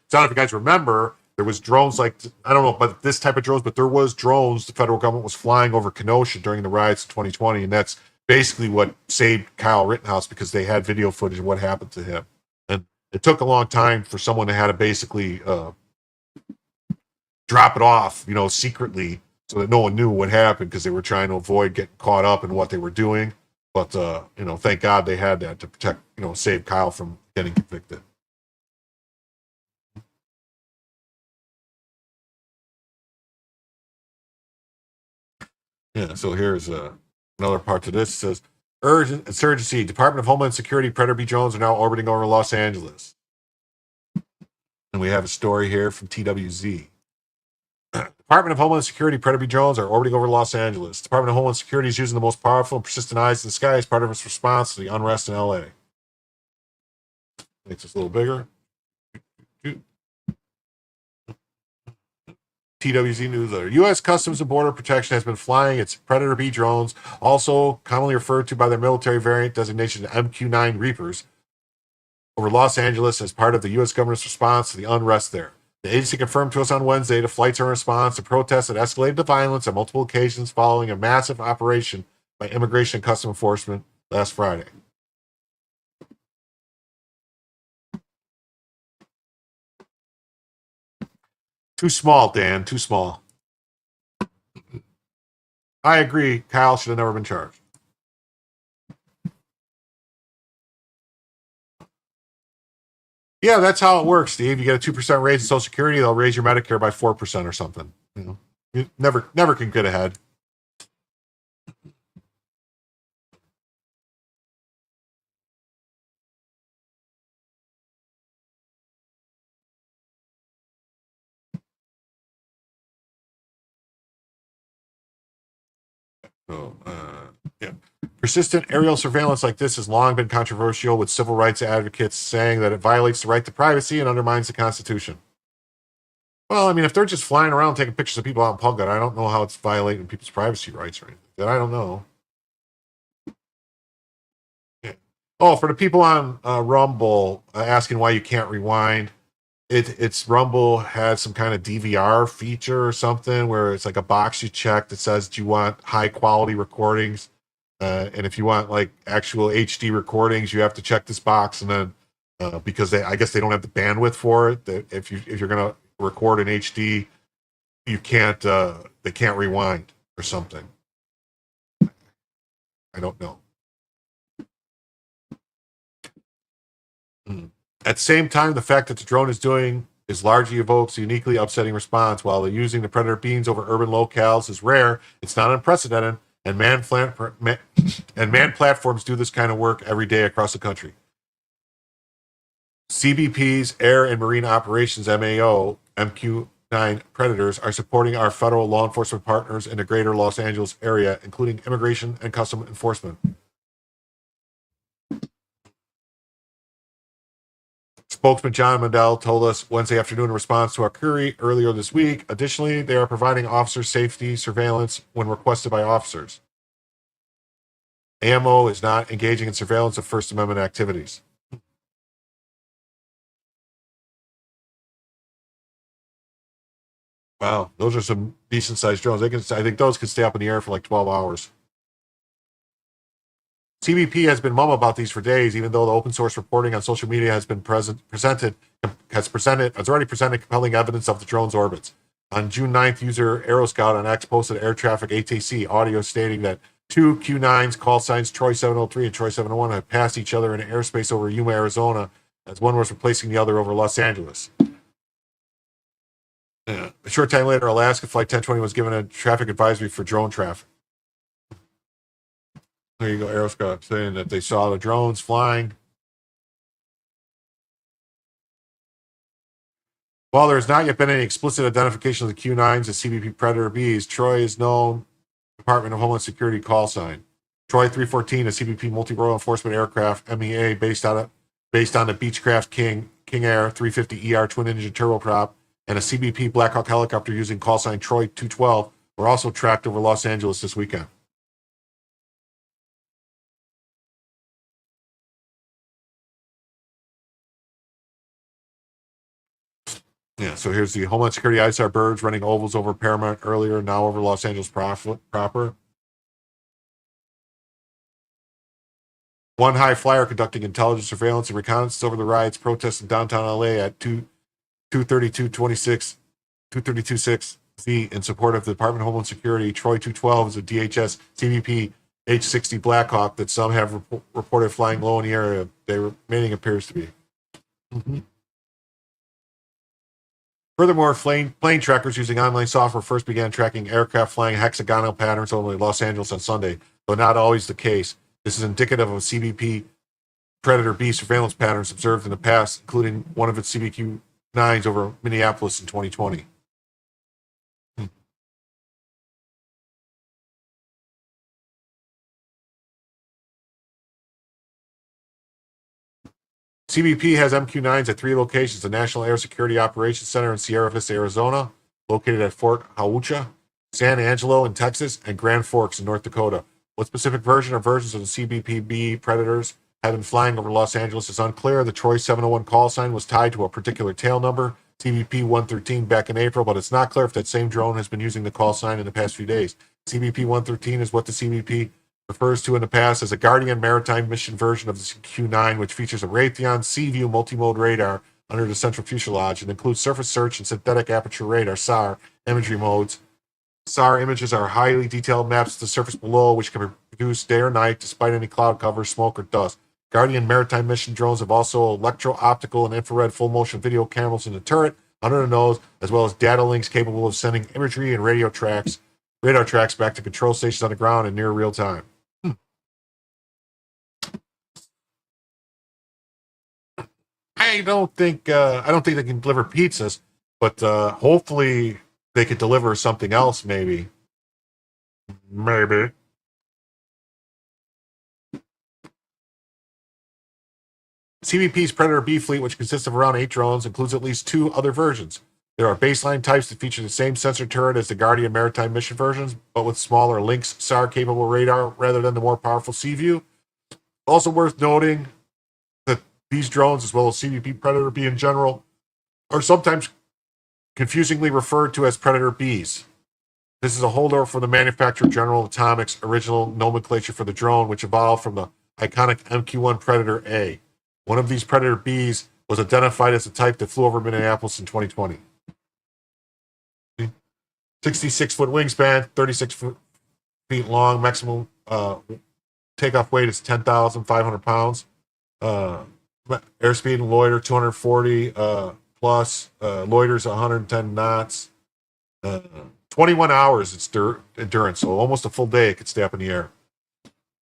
So I don't know if you guys remember, there was drones like, I don't know about this type of drones, but there was drones the federal government was flying over Kenosha during the riots in 2020, and that's basically what saved Kyle Rittenhouse, because they had video footage of what happened to him. And it took a long time for someone to have to basically drop it off, secretly, so that no one knew what happened, because they were trying to avoid getting caught up in what they were doing. But, thank God they had that to protect, save Kyle from getting convicted. Yeah, so here's another part to this. It says, urgent insurgency. Department of Homeland Security Predator B drones are now orbiting over Los Angeles. And we have a story here from TWZ. Department of Homeland Security Predator B drones are orbiting over Los Angeles. Department of Homeland Security is using the most powerful and persistent eyes in the sky as part of its response to the unrest in LA. Makes this a little bigger. TWZ Newsletter. U.S. Customs and Border Protection has been flying its Predator B drones, also commonly referred to by their military variant designation MQ-9 Reapers, over Los Angeles as part of the U.S. government's response to the unrest there. The agency confirmed to us on Wednesday the flights are in response to protests that escalated to violence on multiple occasions following a massive operation by Immigration and Customs Enforcement last Friday. Too small, Dan. Too small. I agree. Kyle should have never been charged. Yeah, that's how it works, Steve. You get a 2% raise in Social Security, they'll raise your Medicare by 4% or something. You never can get ahead. So, yeah. Persistent aerial surveillance like this has long been controversial, with civil rights advocates saying that it violates the right to privacy and undermines the Constitution. Well, I mean, if they're just flying around taking pictures of people out in public, I don't know how it's violating people's privacy rights or anything. I don't know. Yeah. Oh, for the people on Rumble asking why you can't rewind, it's Rumble has some kind of DVR feature or something where it's like a box you check that says, do you want high quality recordings? And if you want like actual HD recordings, you have to check this box. And then because I guess they don't have the bandwidth for it, that if you're going to record in HD, you can't, they can't rewind or something. I don't know. At the same time, the fact that the drone is doing is largely evokes a uniquely upsetting response. While the using the Predator beams over urban locales is rare, it's not unprecedented, and manned platforms do this kind of work every day across the country. CBP's Air and Marine Operations MAO MQ-9 Predators are supporting our federal law enforcement partners in the greater Los Angeles area, including Immigration and Customs Enforcement. Spokesman John Mandel told us Wednesday afternoon in response to our query earlier this week. Additionally, they are providing officer safety surveillance when requested by officers. AMO is not engaging in surveillance of First Amendment activities. Wow, those are some decent-sized drones. I think those could stay up in the air for like 12 hours. CBP has been mum about these for days, even though the open source reporting on social media has already presented compelling evidence of the drone's orbits. On June 9th, user Aeroscout on X posted air traffic ATC audio stating that two Q9s, call signs Troy 703 and Troy 701, had passed each other in airspace over Yuma, Arizona, as one was replacing the other over Los Angeles. Yeah. A short time later, Alaska Flight 1020 was given a traffic advisory for drone traffic. There you go, Aeroscout saying that they saw the drones flying. While there has not yet been any explicit identification of the Q9s as CBP Predator Bs, Troy is known Department of Homeland Security call sign. Troy 314, a CBP multi-role enforcement aircraft, MEA, based on the Beechcraft King Air 350ER twin engine turboprop, and a CBP Black Hawk helicopter using call sign Troy 212 were also tracked over Los Angeles this weekend. Yeah, so here's the Homeland Security ISR birds running ovals over Paramount earlier, now over Los Angeles proper. One high flyer conducting intelligence surveillance and reconnaissance over the riots, protests in downtown LA at 232.6 feet in support of the Department of Homeland Security. Troy 212 is a DHS CBP H-60 Blackhawk that some have reported flying low in the area. Their remaining appears to be. Mm-hmm. Furthermore, plane trackers using online software first began tracking aircraft flying hexagonal patterns over Los Angeles on Sunday, though not always the case. This is indicative of CBP Predator B surveillance patterns observed in the past, including one of its CBQ 9s over Minneapolis in 2020. CBP has MQ-9s at 3 locations: the National Air Security Operations Center in Sierra Vista, Arizona, located at Fort Huachuca, San Angelo in Texas, and Grand Forks in North Dakota. What specific version or versions of the CBP-B Predators have been flying over Los Angeles is unclear. The Troy 701 call sign was tied to a particular tail number, CBP-113, back in April, but it's not clear if that same drone has been using the call sign in the past few days. CBP-113 is what the CBP refers to in the past as a Guardian maritime mission version of the Q9, which features a Raytheon Seaview multimode radar under the central fuselage and includes surface search and synthetic aperture radar (SAR) imagery modes. SAR images are highly detailed maps of the surface below, which can be produced day or night despite any cloud cover, smoke, or dust. Guardian maritime mission drones have also electro-optical and infrared full-motion video cameras in the turret, under the nose, as well as data links capable of sending imagery and radar tracks back to control stations on the ground in near real time. I don't think they can deliver pizzas, but hopefully they could deliver something else. Maybe. CBP's Predator B fleet, which consists of around 8 drones, includes at least 2 other versions. There are baseline types that feature the same sensor turret as the Guardian maritime mission versions, but with smaller Lynx SAR-capable radar rather than the more powerful Seaview. Also worth noting that these drones, as well as CBP Predator B in general, are sometimes confusingly referred to as Predator Bs. This is a holdover from the manufacturer General Atomics' original nomenclature for the drone, which evolved from the iconic MQ-1 Predator A. One of these Predator Bs was identified as the type that flew over Minneapolis in 2020. 66-foot wingspan, 36 feet long, maximum takeoff weight is 10,500 pounds. Airspeed and loiter 240 plus, loiters 110 knots. 21 hours it's endurance, so almost a full day it could stay up in the air.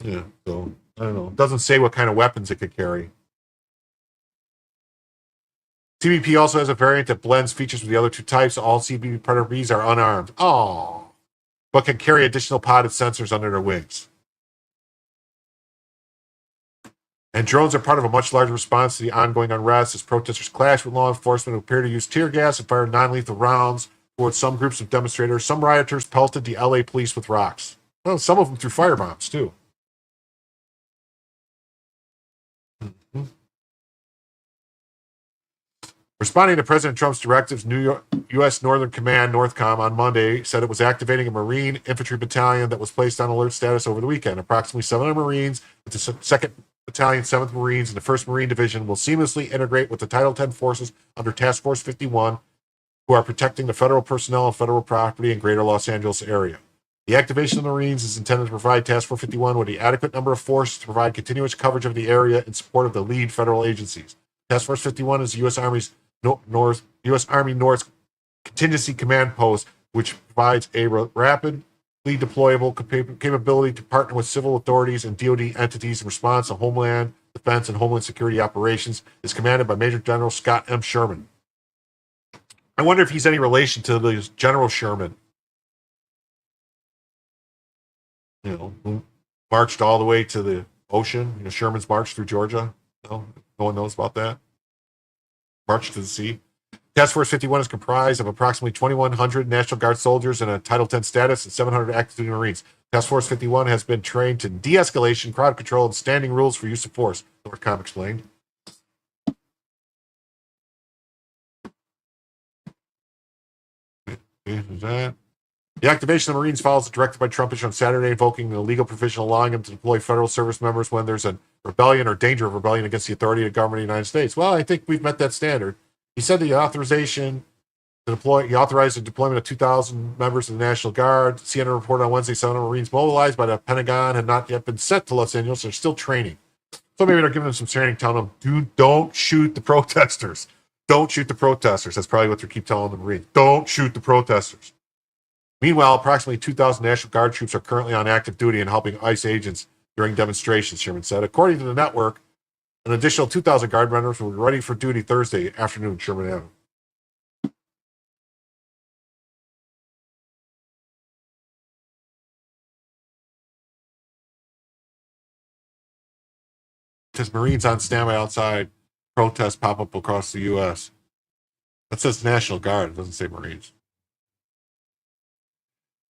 Yeah, so I don't know. It doesn't say what kind of weapons it could carry. CBP also has a variant that blends features with the other 2 types. All CBP Predator Bs are unarmed. Oh, but can carry additional podded sensors under their wings. And drones are part of a much larger response to the ongoing unrest as protesters clash with law enforcement who appear to use tear gas and fire non-lethal rounds towards some groups of demonstrators. Some rioters pelted the LA police with rocks. Well, some of them threw firebombs, too. Mm-hmm. Responding to President Trump's directives, U.S. Northern Command, NORTHCOM, on Monday said it was activating a Marine infantry battalion that was placed on alert status over the weekend. Approximately 700 Marines with the 2nd Battalion, 7th Marines, and the 1st Marine Division will seamlessly integrate with the Title 10 forces under Task Force 51, who are protecting the federal personnel and federal property in greater Los Angeles area. The activation of the Marines is intended to provide Task Force 51 with the adequate number of forces to provide continuous coverage of the area in support of the lead federal agencies. Task Force 51 is the U.S. Army North's contingency command post, which provides a rapidly deployable capability to partner with civil authorities and DoD entities in response to Homeland Defense and Homeland Security operations. Is commanded by Major General Scott M. Sherman. I wonder if he's any relation to the General Sherman, who marched all the way to the ocean. Sherman's march through Georgia. No one knows about that. March to the sea. Task Force 51 is comprised of approximately 2,100 National Guard soldiers in a Title 10 status and 700 active duty Marines. Task Force 51 has been trained to de-escalation, crowd control, and standing rules for use of force, Northcom explained. The activation of the Marines follows the directive by Trump issued on Saturday, invoking an illegal provision allowing him to deploy federal service members when there's a rebellion or danger of rebellion against the authority of the government of the United States. Well, I think we've met that standard. He said the authorization to deploy, he authorized the deployment of 2,000 members of the National Guard. CNN reported on Wednesday 700 Marines mobilized by the Pentagon had not yet been sent to Los Angeles. They're still training. So maybe they're giving them some training, telling them, dude, don't shoot the protesters. Don't shoot the protesters. That's probably what they keep telling the Marines. Don't shoot the protesters. Meanwhile, approximately 2,000 National Guard troops are currently on active duty and helping ICE agents during demonstrations, Sherman said. According to the network, an additional 2,000 Guard members will be ready for duty Thursday afternoon, Sherman added. Says Marines on standby outside. Protests pop up across the U.S. That says National Guard. It doesn't say Marines.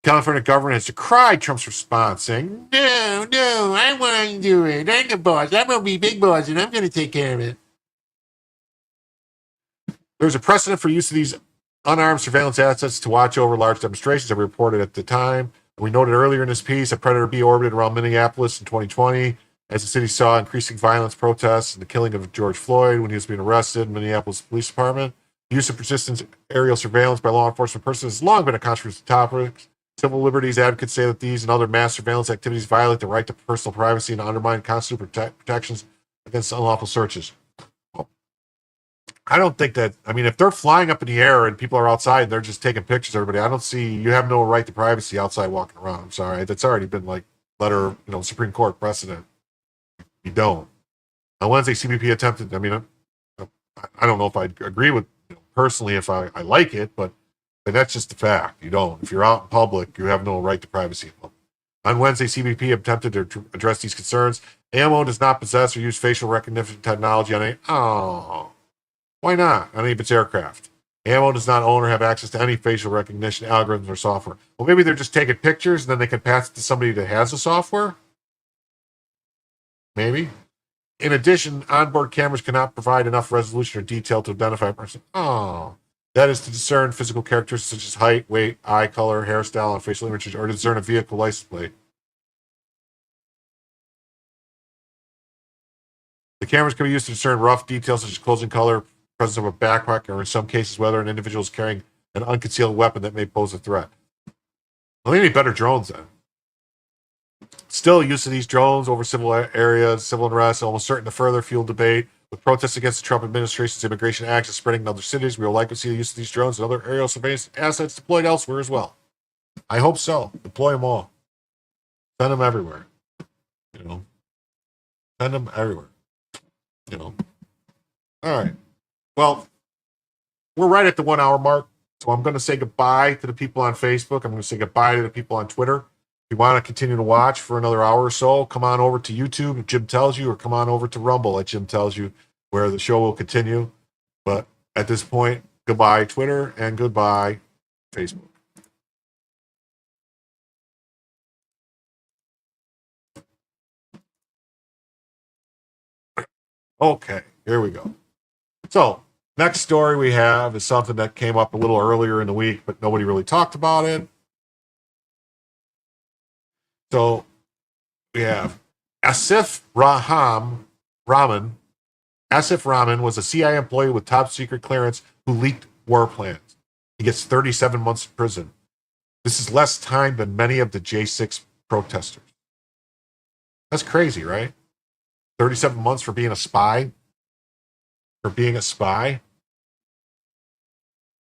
California government has decried Trump's response, saying, no, I want to do it. I'm the boss. I'm going to be big boss, and I'm going to take care of it. There's a precedent for use of these unarmed surveillance assets to watch over large demonstrations that we reported at the time. We noted earlier in this piece that Predator B orbited around Minneapolis in 2020 as the city saw increasing violence, protests, and the killing of George Floyd when he was being arrested in Minneapolis Police Department. The use of persistent aerial surveillance by law enforcement personnel has long been a controversial topic. Civil liberties advocates say that these and other mass surveillance activities violate the right to personal privacy and undermine constitutional protections against unlawful searches. Well, I don't think that, if they're flying up in the air and people are outside and they're just taking pictures of everybody, I don't see, you have no right to privacy outside walking around. I'm sorry. That's already been Supreme Court precedent. You don't. On Wednesday, CBP attempted, I don't know if I agree with, personally, if I like it, but that's just the fact. You don't. If you're out in public, you have no right to privacy. On Wednesday, CBP attempted to address these concerns. AMO does not possess or use facial recognition technology on any. Oh, why not? On any of its aircraft. AMO does not own or have access to any facial recognition algorithms or software. Well, maybe they're just taking pictures and then they can pass it to somebody that has the software. Maybe. In addition, onboard cameras cannot provide enough resolution or detail to identify a person. Oh. That is to discern physical characteristics such as height, weight, eye color, hairstyle, and facial images, or to discern a vehicle license plate. The cameras can be used to discern rough details such as clothing color, presence of a backpack, or in some cases, whether an individual is carrying an unconcealed weapon that may pose a threat. Well, they need better drones then. Still, use of these drones over civil areas, civil unrest, almost certain to further fuel debate. With protests against the Trump administration's immigration acts spreading in other cities, we will likely see the use of these drones and other aerial surveillance assets deployed elsewhere as well. I hope so. Deploy them all. Send them everywhere. Send them everywhere. All right. Well, we're right at the 1 hour mark. So I'm going to say goodbye to the people on Facebook. I'm going to say goodbye to the people on Twitter. If you want to continue to watch for another hour or so, come on over to YouTube if Jim tells you, or come on over to Rumble at Jim tells you, where the show will continue. But at this point, goodbye Twitter and goodbye Facebook. Okay, here we go. So, next story we have is something that came up a little earlier in the week, but nobody really talked about it. So, we have Asif Rahman. Asif Rahman was a CIA employee with top secret clearance who leaked war plans. He gets 37 months in prison. This is less time than many of the J6 protesters. That's crazy, right? 37 months for being a spy?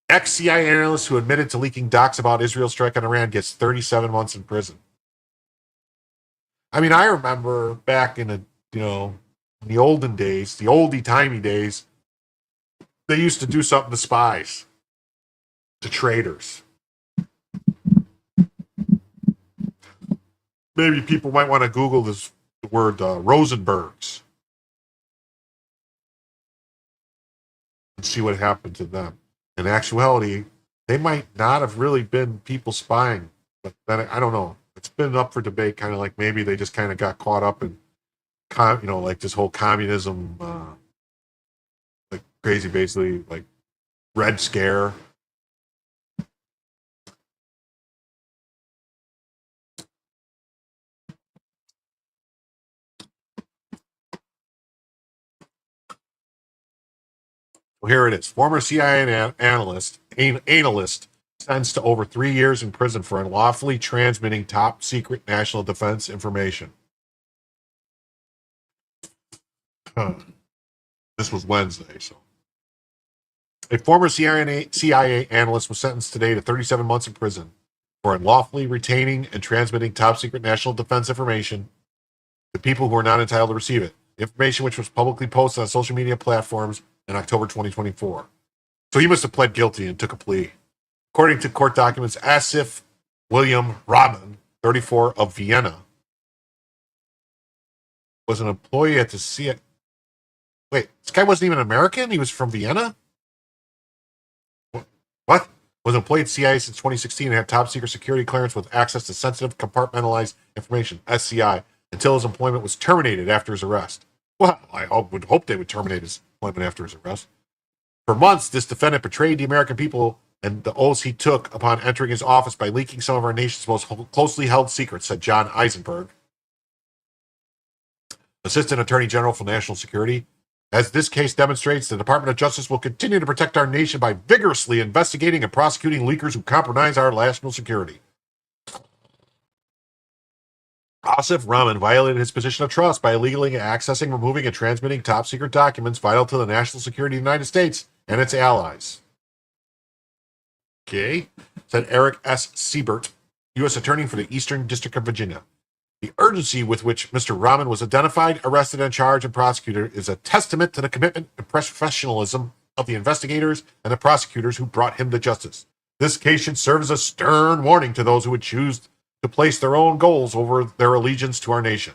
Ex-CIA analyst who admitted to leaking docs about Israel's strike on Iran gets 37 months in prison. I remember back in the olden days, the oldie-timey days, they used to do something to spies. to traders. Maybe people might want to Google this word Rosenbergs and see what happened to them. In actuality, they might not have really been people spying, but then I don't know. It's been up for debate, kind of like maybe they just kind of got caught up in, like this whole communism, like crazy, basically, like Red Scare. Well, here it is. Former CIA analyst sentenced to over 3 years in prison for unlawfully transmitting top secret national defense information. This was Wednesday, so. A former CIA analyst was sentenced today to 37 months in prison for unlawfully retaining and transmitting top secret national defense information to people who are not entitled to receive it. Information which was publicly posted on social media platforms in October 2024. So he must have pled guilty and took a plea. According to court documents, Asif William Rahman, 34, of Vienna, was an employee at the CIA. Wait, this guy wasn't even American? He was from Vienna? What? Was an employee at CIA since 2016 and had top secret security clearance with access to sensitive compartmentalized information, SCI, until his employment was terminated after his arrest. Well, I would hope they would terminate his employment after his arrest. For months, this defendant betrayed the American people and the oaths he took upon entering his office by leaking some of our nation's most closely held secrets, said John Eisenberg, Assistant Attorney General for National Security. As this case demonstrates, the Department of Justice will continue to protect our nation by vigorously investigating and prosecuting leakers who compromise our national security. Asif Rahman violated his position of trust by illegally accessing, removing, and transmitting top secret documents vital to the national security of the United States and its allies. Okay, said Eric S. Siebert, U.S. Attorney for the Eastern District of Virginia. The urgency with which Mr. Rahman was identified, arrested, and charged and prosecuted is a testament to the commitment and professionalism of the investigators and the prosecutors who brought him to justice. This case should serve as a stern warning to those who would choose to place their own goals over their allegiance to our nation.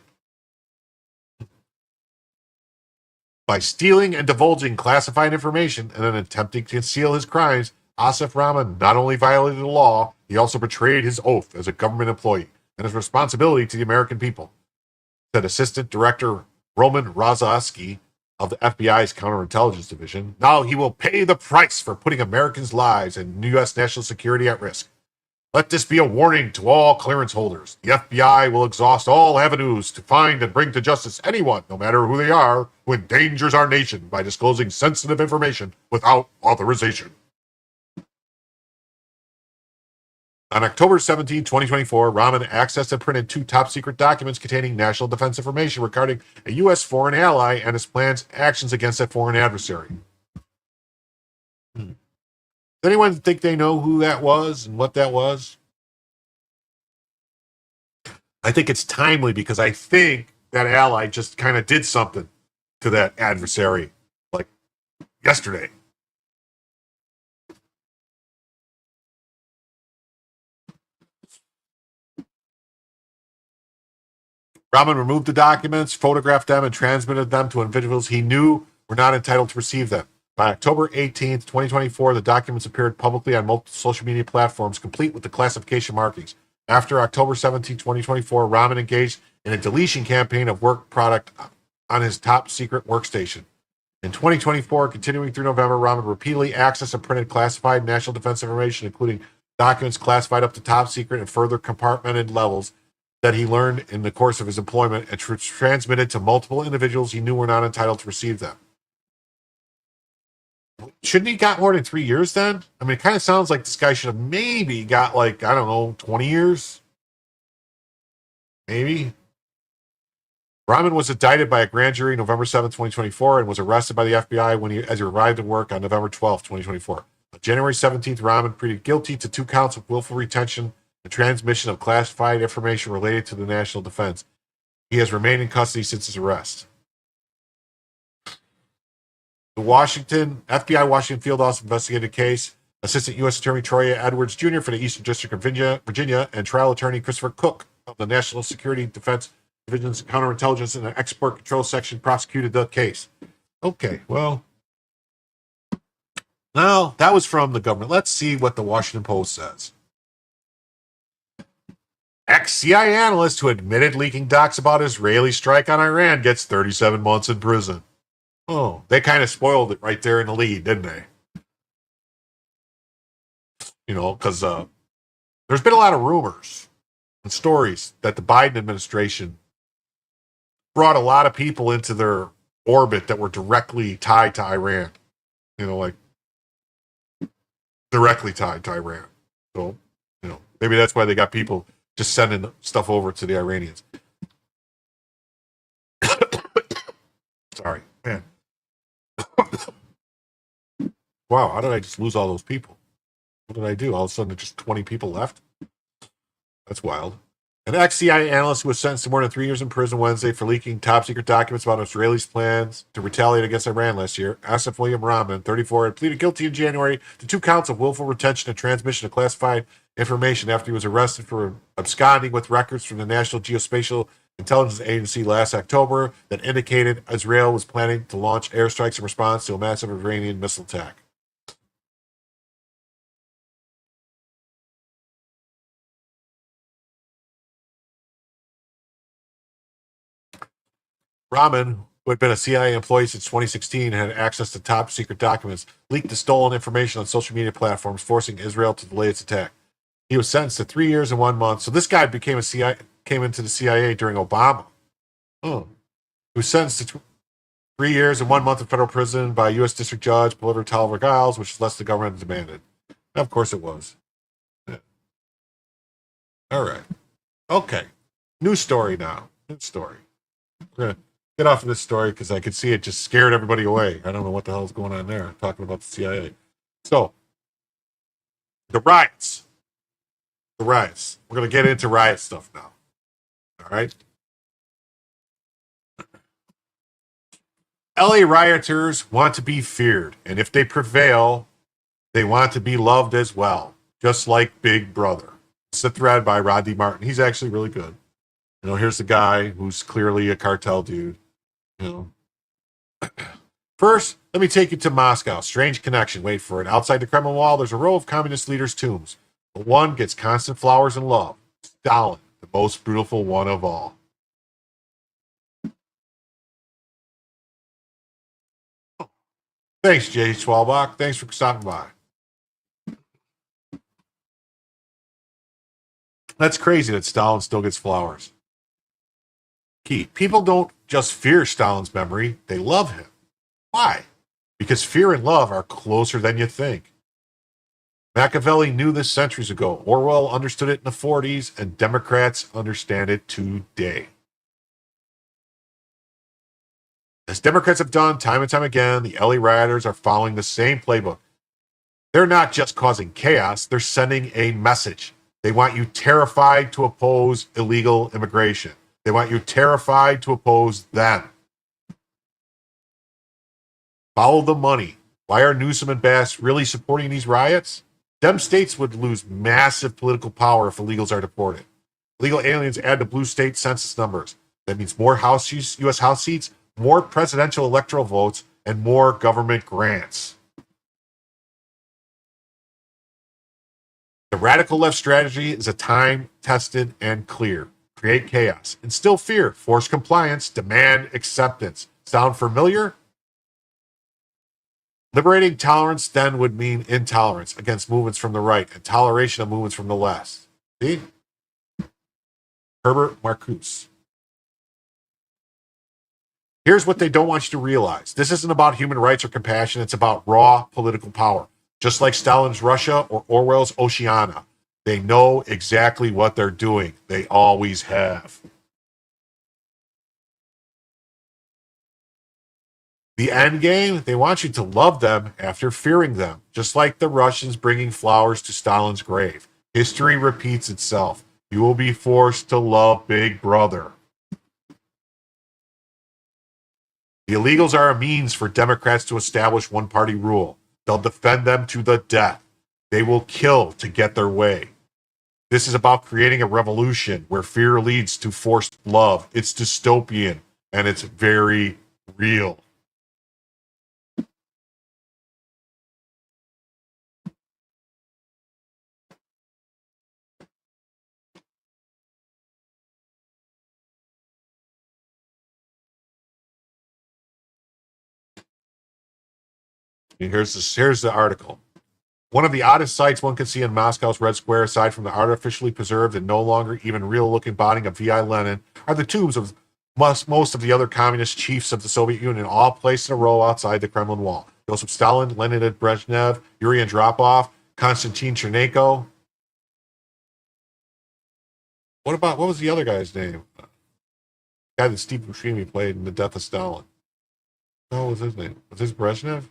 By stealing and divulging classified information and then attempting to conceal his crimes, Asif Rahman not only violated the law, he also betrayed his oath as a government employee and his responsibility to the American people, said Assistant Director Roman Rozovsky of the FBI's Counterintelligence Division. Now he will pay the price for putting Americans' lives and U.S. national security at risk. Let this be a warning to all clearance holders. The FBI will exhaust all avenues to find and bring to justice anyone, no matter who they are, who endangers our nation by disclosing sensitive information without authorization. On October 17, 2024, Rahman accessed and printed 2 top-secret documents containing national defense information regarding a U.S. foreign ally and his planned actions against a foreign adversary. Does anyone think they know who that was and what that was? I think it's timely because I think that ally just kind of did something to that adversary, like yesterday. Rahman removed the documents, photographed them, and transmitted them to individuals he knew were not entitled to receive them. By October 18, 2024, the documents appeared publicly on multiple social media platforms, complete with the classification markings. After October 17, 2024, Rahman engaged in a deletion campaign of work product on his top secret workstation. In 2024, continuing through November, Rahman repeatedly accessed and printed classified national defense information, including documents classified up to top secret and further compartmented levels that he learned in the course of his employment and transmitted to multiple individuals he knew were not entitled to receive them. Shouldn't he got more than 3 years then? I mean, it kind of sounds like this guy should have maybe got 20 years. Maybe. Rahman was indicted by a grand jury November 7, 2024, and was arrested by the FBI as he arrived at work on November 12, 2024. On January 17th, Rahman pleaded guilty to 2 counts of willful retention and transmission of classified information related to the national defense. He has remained in custody since his arrest. The FBI Washington field office investigated a case Assistant U.S. Attorney Troy Edwards Jr. for the Eastern District of Virginia, and trial attorney Christopher Cook of the National Security Defense Division's Counterintelligence and Export Control Section prosecuted the case. Okay, well, now that was from the government. Let's see what the Washington Post says. Ex-CIA analyst who admitted leaking docs about Israeli strike on Iran gets 37 months in prison. Oh, they kind of spoiled it right there in the lead, didn't they? You know, because there's been a lot of rumors and stories that the Biden administration brought a lot of people into their orbit that were directly tied to Iran. You know, like directly tied to Iran. So, you know, maybe that's why they got people just sending stuff over to the Iranians. Sorry, man. Wow, how did I just lose all those people? What did I do? All of a sudden, just 20 people left? That's wild. An ex-CIA analyst who was sentenced to more than 3 years in prison Wednesday for leaking top-secret documents about Israelis' plans to retaliate against Iran last year. Asif William Rahman, 34, had pleaded guilty in January to 2 counts of willful retention and transmission of classified information after he was arrested for absconding with records from the National Geospatial Intelligence Agency last October that indicated Israel was planning to launch airstrikes in response to a massive Iranian missile attack. Rahman, who had been a CIA employee since 2016 and had access to top secret documents, leaked the stolen information on social media platforms, forcing Israel to delay its attack. He was sentenced to 3 years and 1 month. So this guy came into the CIA during Obama. Oh. He was sentenced to 3 years and 1 month in federal prison by U.S. District Judge Pulitzer Talver Giles, which is less the government demanded. And of course it was. Yeah. All right. Okay. New story now. New story. We're going to get off of this story because I could see it just scared everybody away. I don't know what the hell is going on there. I'm talking about the CIA. So, the riots. The riots. We're going to get into riot stuff now. All right. LA rioters want to be feared, and if they prevail, they want to be loved as well, just like Big Brother. It's a thread by Rodney Martin. He's actually really good. You know, here's the guy who's clearly a cartel dude. You know. First, let me take you to Moscow. Strange connection. Wait for it. Outside the Kremlin wall, there's a row of communist leaders' tombs. But one gets constant flowers and love. Stalin, the most beautiful one of all. Thanks, Jay Schwalbach. Thanks for stopping by. That's crazy that Stalin still gets flowers. Key. People don't just fear Stalin's memory, they love him. Why? Because fear and love are closer than you think. Machiavelli knew this centuries ago. Orwell understood it in the 40s, and Democrats understand it today. As Democrats have done time and time again, the LA rioters are following the same playbook. They're not just causing chaos, they're sending a message. They want you terrified to oppose illegal immigration. They want you terrified to oppose them. Follow the money. Why are Newsom and Bass really supporting these riots? Dem states would lose massive political power if illegals are deported. Illegal aliens add to blue state census numbers. That means more U.S. House seats, more presidential electoral votes, and more government grants. The radical left strategy is a time-tested and clear. Create chaos, instill fear, force compliance, demand acceptance. Sound familiar? Liberating tolerance then would mean intolerance against movements from the right and toleration of movements from the left. See? Herbert Marcuse. Here's what they don't want you to realize. This isn't about human rights or compassion. It's about raw political power. Just like Stalin's Russia or Orwell's Oceania. They know exactly what they're doing. They always have. The end game, they want you to love them after fearing them, just like the Russians bringing flowers to Stalin's grave. History repeats itself. You will be forced to love Big Brother. The illegals are a means for Democrats to establish one-party rule. They'll defend them to the death. They will kill to get their way. This is about creating a revolution where fear leads to forced love. It's dystopian and it's very real. And here's the article. One of the oddest sights one can see in Moscow's Red Square, aside from the artificially preserved and no longer even real-looking body of V.I. Lenin, are the tombs of most of the other communist chiefs of the Soviet Union, all placed in a row outside the Kremlin wall. Joseph Stalin, Leonid Brezhnev, Yuri Andropov, Konstantin Chernenko. What was the other guy's name? The guy that Steve Buscemi played in The Death of Stalin. What was his name? Was this Brezhnev?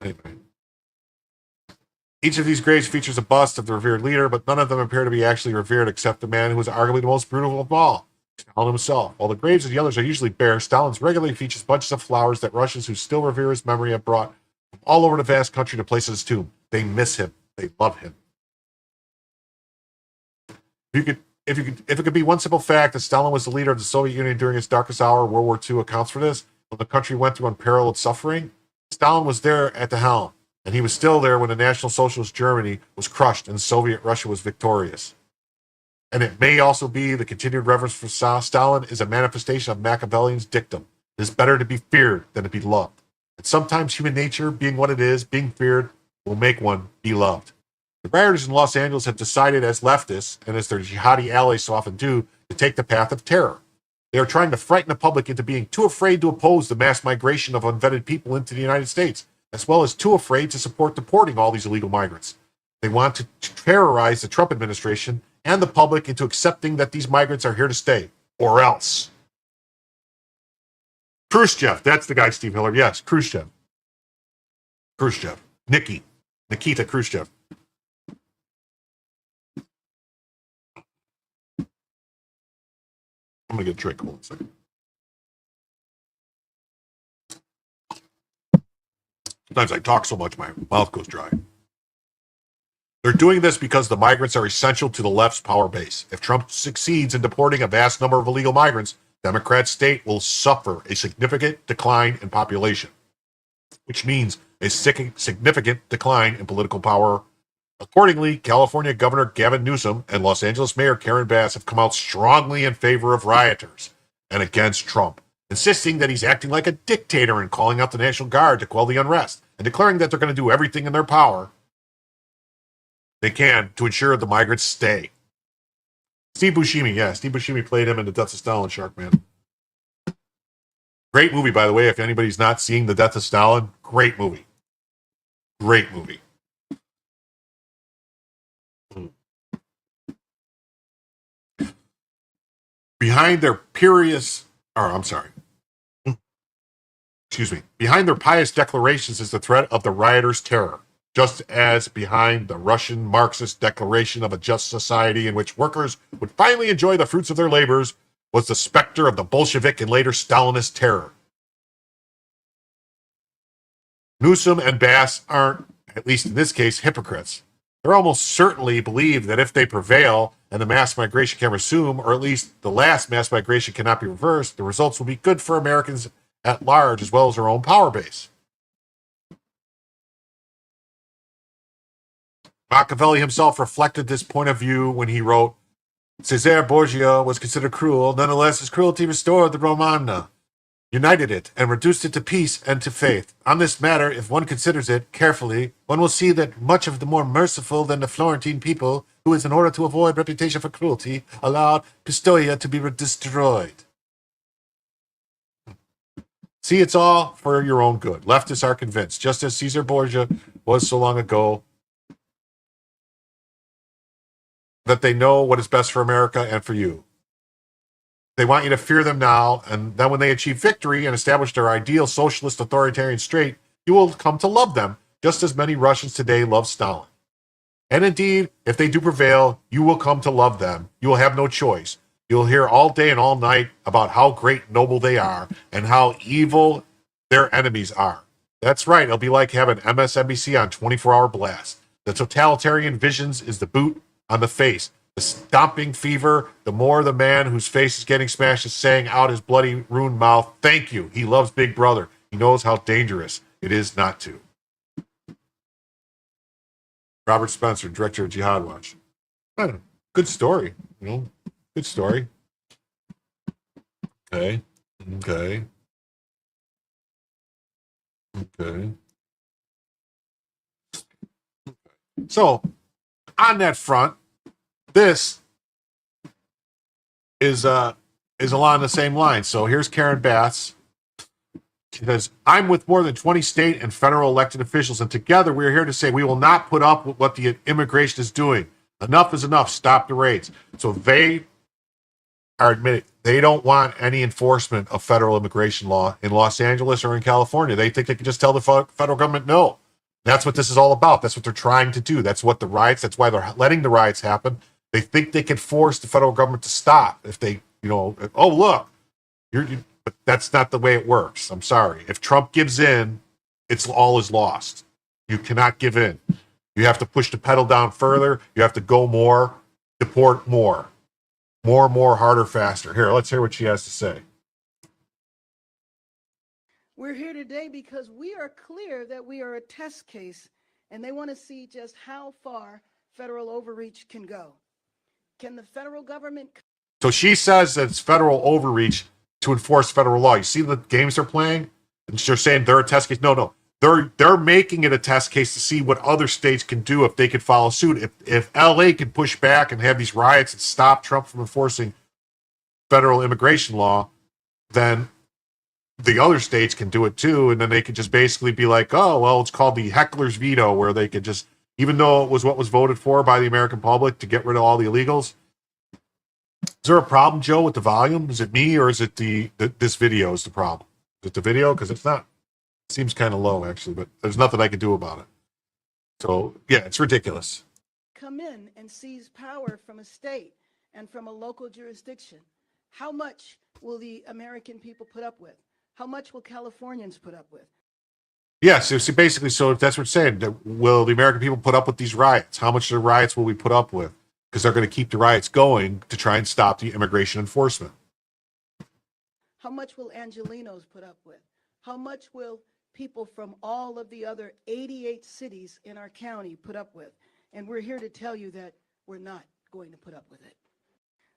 Anyway. Each of these graves features a bust of the revered leader, but none of them appear to be actually revered except the man who was arguably the most brutal of all, Stalin himself. While the graves of the others are usually bare, Stalin's regularly features bunches of flowers that Russians who still revere his memory have brought from all over the vast country to place his tomb. They miss him. They love him. If it could be one simple fact that Stalin was the leader of the Soviet Union during its darkest hour, World War II accounts for this. When the country went through unparalleled suffering, Stalin was there at the helm, and he was still there when the National Socialist Germany was crushed and Soviet Russia was victorious. And it may also be the continued reverence for Stalin is a manifestation of Machiavellian's dictum. It is better to be feared than to be loved. And sometimes human nature, being what it is, being feared, will make one be loved. The rioters in Los Angeles have decided as leftists, and as their jihadi allies so often do, to take the path of terror. They are trying to frighten the public into being too afraid to oppose the mass migration of unvetted people into the United States, as well as too afraid to support deporting all these illegal migrants. They want to terrorize the Trump administration and the public into accepting that these migrants are here to stay, or else. Khrushchev, that's the guy, Steve Miller. Yes, Khrushchev. Nikita Khrushchev. I'm going to get a drink. Hold on a second. Sometimes I talk so much my mouth goes dry. They're doing this because the migrants are essential to the left's power base. If Trump succeeds in deporting a vast number of illegal migrants, Democrat state will suffer a significant decline in population, which means a significant decline in political power. Accordingly, California Governor Gavin Newsom and Los Angeles Mayor Karen Bass have come out strongly in favor of rioters and against Trump, insisting that he's acting like a dictator and calling out the National Guard to quell the unrest, and declaring that they're going to do everything in their power they can to ensure the migrants stay. Steve Buscemi played him in The Death of Stalin, Sharkman. Great movie, by the way. If anybody's not seeing The Death of Stalin, great movie. Great movie. Behind their pious declarations is the threat of the rioters' terror, just as behind the Russian Marxist declaration of a just society in which workers would finally enjoy the fruits of their labors was the specter of the Bolshevik and later Stalinist terror. Newsom and Bass aren't, at least in this case, hypocrites. They're almost certainly believe that if they prevail and the mass migration can resume, or at least the last mass migration cannot be reversed, the results will be good for Americans at large as well as their own power base. Machiavelli himself reflected this point of view when he wrote, Caesar Borgia was considered cruel, nonetheless his cruelty restored the Romagna, united it, and reduced it to peace and to faith. On this matter, if one considers it carefully, one will see that much of the more merciful than the Florentine people, who is in order to avoid reputation for cruelty, allowed Pistoia to be destroyed. See, it's all for your own good. Leftists are convinced, just as Caesar Borgia was so long ago, that they know what is best for America and for you. They want you to fear them now, and then when they achieve victory and establish their ideal socialist authoritarian state, you will come to love them, just as many Russians today love Stalin. And indeed, if they do prevail, you will come to love them. You will have no choice. You'll hear all day and all night about how great and noble they are and how evil their enemies are. That's right. It'll be like having MSNBC on 24-hour blast. The totalitarian visions is the boot on the face. The stomping fever, the more the man whose face is getting smashed is saying out his bloody ruined mouth, thank you. He loves Big Brother. He knows how dangerous it is not to. Robert Spencer, director of Jihad Watch. Good story. Good story. Okay. So, on that front, this is along the same line. So here's Karen Bass. She says, I'm with more than 20 state and federal elected officials, and together we are here to say we will not put up with what the immigration is doing. Enough is enough. Stop the raids. So they are admitting they don't want any enforcement of federal immigration law in Los Angeles or in California. They think they can just tell the federal government no. That's what this is all about. That's what they're trying to do. That's what the riots, that's why they're letting the riots happen. They think they can force the federal government to stop if they, oh, look, but that's not the way it works. I'm sorry. If Trump gives in, all is lost. You cannot give in. You have to push the pedal down further. You have to go more, deport more. More, harder, faster. Here, let's hear what she has to say. We're here today because we are clear that we are a test case, and they want to see just how far federal overreach can go. Can the federal government... So she says that it's federal overreach to enforce federal law. You see the games they're playing? And they're saying they're a test case. No. They're making it a test case to see what other states can do if they could follow suit. If LA can push back and have these riots and stop Trump from enforcing federal immigration law, then the other states can do it too. And then they could just basically be like, oh, well, it's called the heckler's veto, where they could just, even though it was what was voted for by the American public to get rid of all the illegals. Is there a problem, Joe, with the volume? Is it me, or is it this video is the problem? Is it the video? Because it's not. It seems kind of low, actually, but there's nothing I can do about it. So, yeah, it's ridiculous. Come in and seize power from a state and from a local jurisdiction. How much will the American people put up with? How much will Californians put up with? Yes, so basically, so that's what it's saying. Will the American people put up with these riots? How much of the riots will we put up with? Because they're going to keep the riots going to try and stop the immigration enforcement. How much will Angelenos put up with? How much will people from all of the other 88 cities in our county put up with? And we're here to tell you that we're not going to put up with it.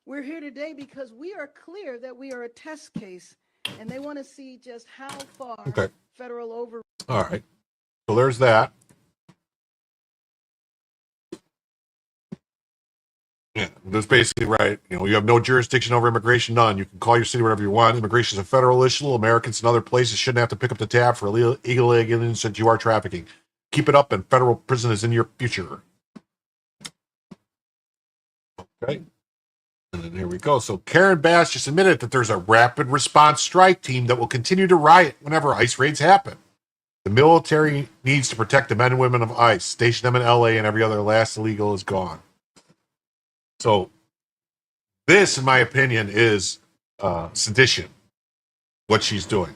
We're here today because we are clear that we are a test case, and they want to see just how far federal overreach. All right. So there's that. Yeah, that's basically right. You have no jurisdiction over immigration, none. You can call your city whatever you want. Immigration is a federal issue. Americans in other places shouldn't have to pick up the tab for illegal aliens that you are trafficking. Keep it up, and federal prison is in your future. Okay. And then here we go. So Karen Bass just admitted that there's a rapid response strike team that will continue to riot whenever ICE raids happen. The military needs to protect the men and women of ICE. Station them in LA, and every other last illegal is gone. So this, in my opinion, is sedition, what she's doing.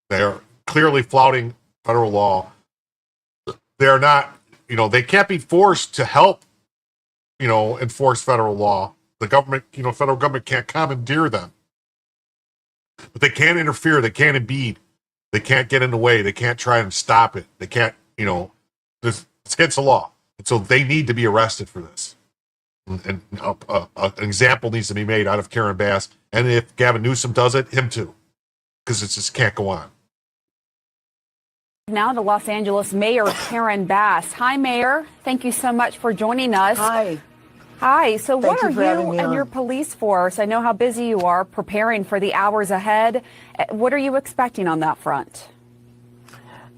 They're clearly flouting federal law. They're not, they can't be forced to help, enforce federal law. The government, federal government can't commandeer them. But they can't interfere. They can't impede. They can't get in the way. They can't try and stop it. They can't, it's against the law. And so they need to be arrested for this. And an example needs to be made out of Karen Bass. And if Gavin Newsom does it, him too. Because it just can't go on. Now to Los Angeles Mayor Karen Bass. Hi, Mayor. Thank you so much for joining us. Hi. Hi. So what are you and on. your police force? I know how busy you are preparing for the hours ahead. What are you expecting on that front?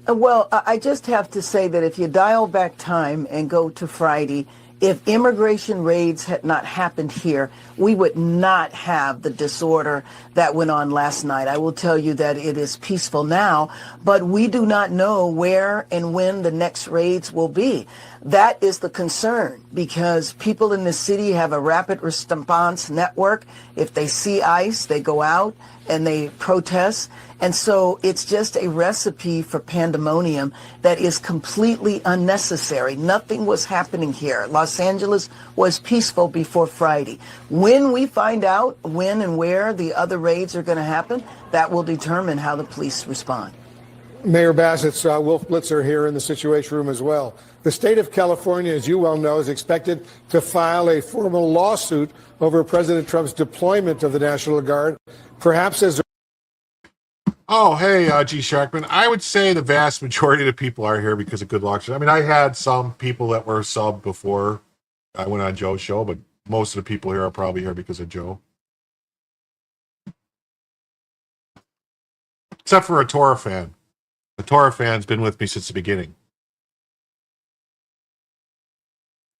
Well, I just have to say that if you dial back time and go to Friday, if immigration raids had not happened here, we would not have the disorder that went on last night. I will tell you that it is peaceful now, but we do not know where and when the next raids will be. That is the concern, because people in the city have a rapid response network. If they see ICE, they go out. and they protest. And so it's just a recipe for pandemonium that is completely unnecessary. Nothing was happening here. Los Angeles was peaceful before Friday. When we find out when and where the other raids are going to happen, that will determine how the police respond. Mayor Bassett's Wolf Blitzer here in the Situation Room as well. The state of California, as you well know, is expected to file a formal lawsuit over President Trump's deployment of the National Guard, perhaps as... Oh, hey, G. Sharkman. I would say the vast majority of the people are here because of good luck. I mean, I had some people that were subbed before I went on Joe's show, but most of the people here are probably here because of Joe. Except for a Torah fan. The Torah fan's been with me since the beginning.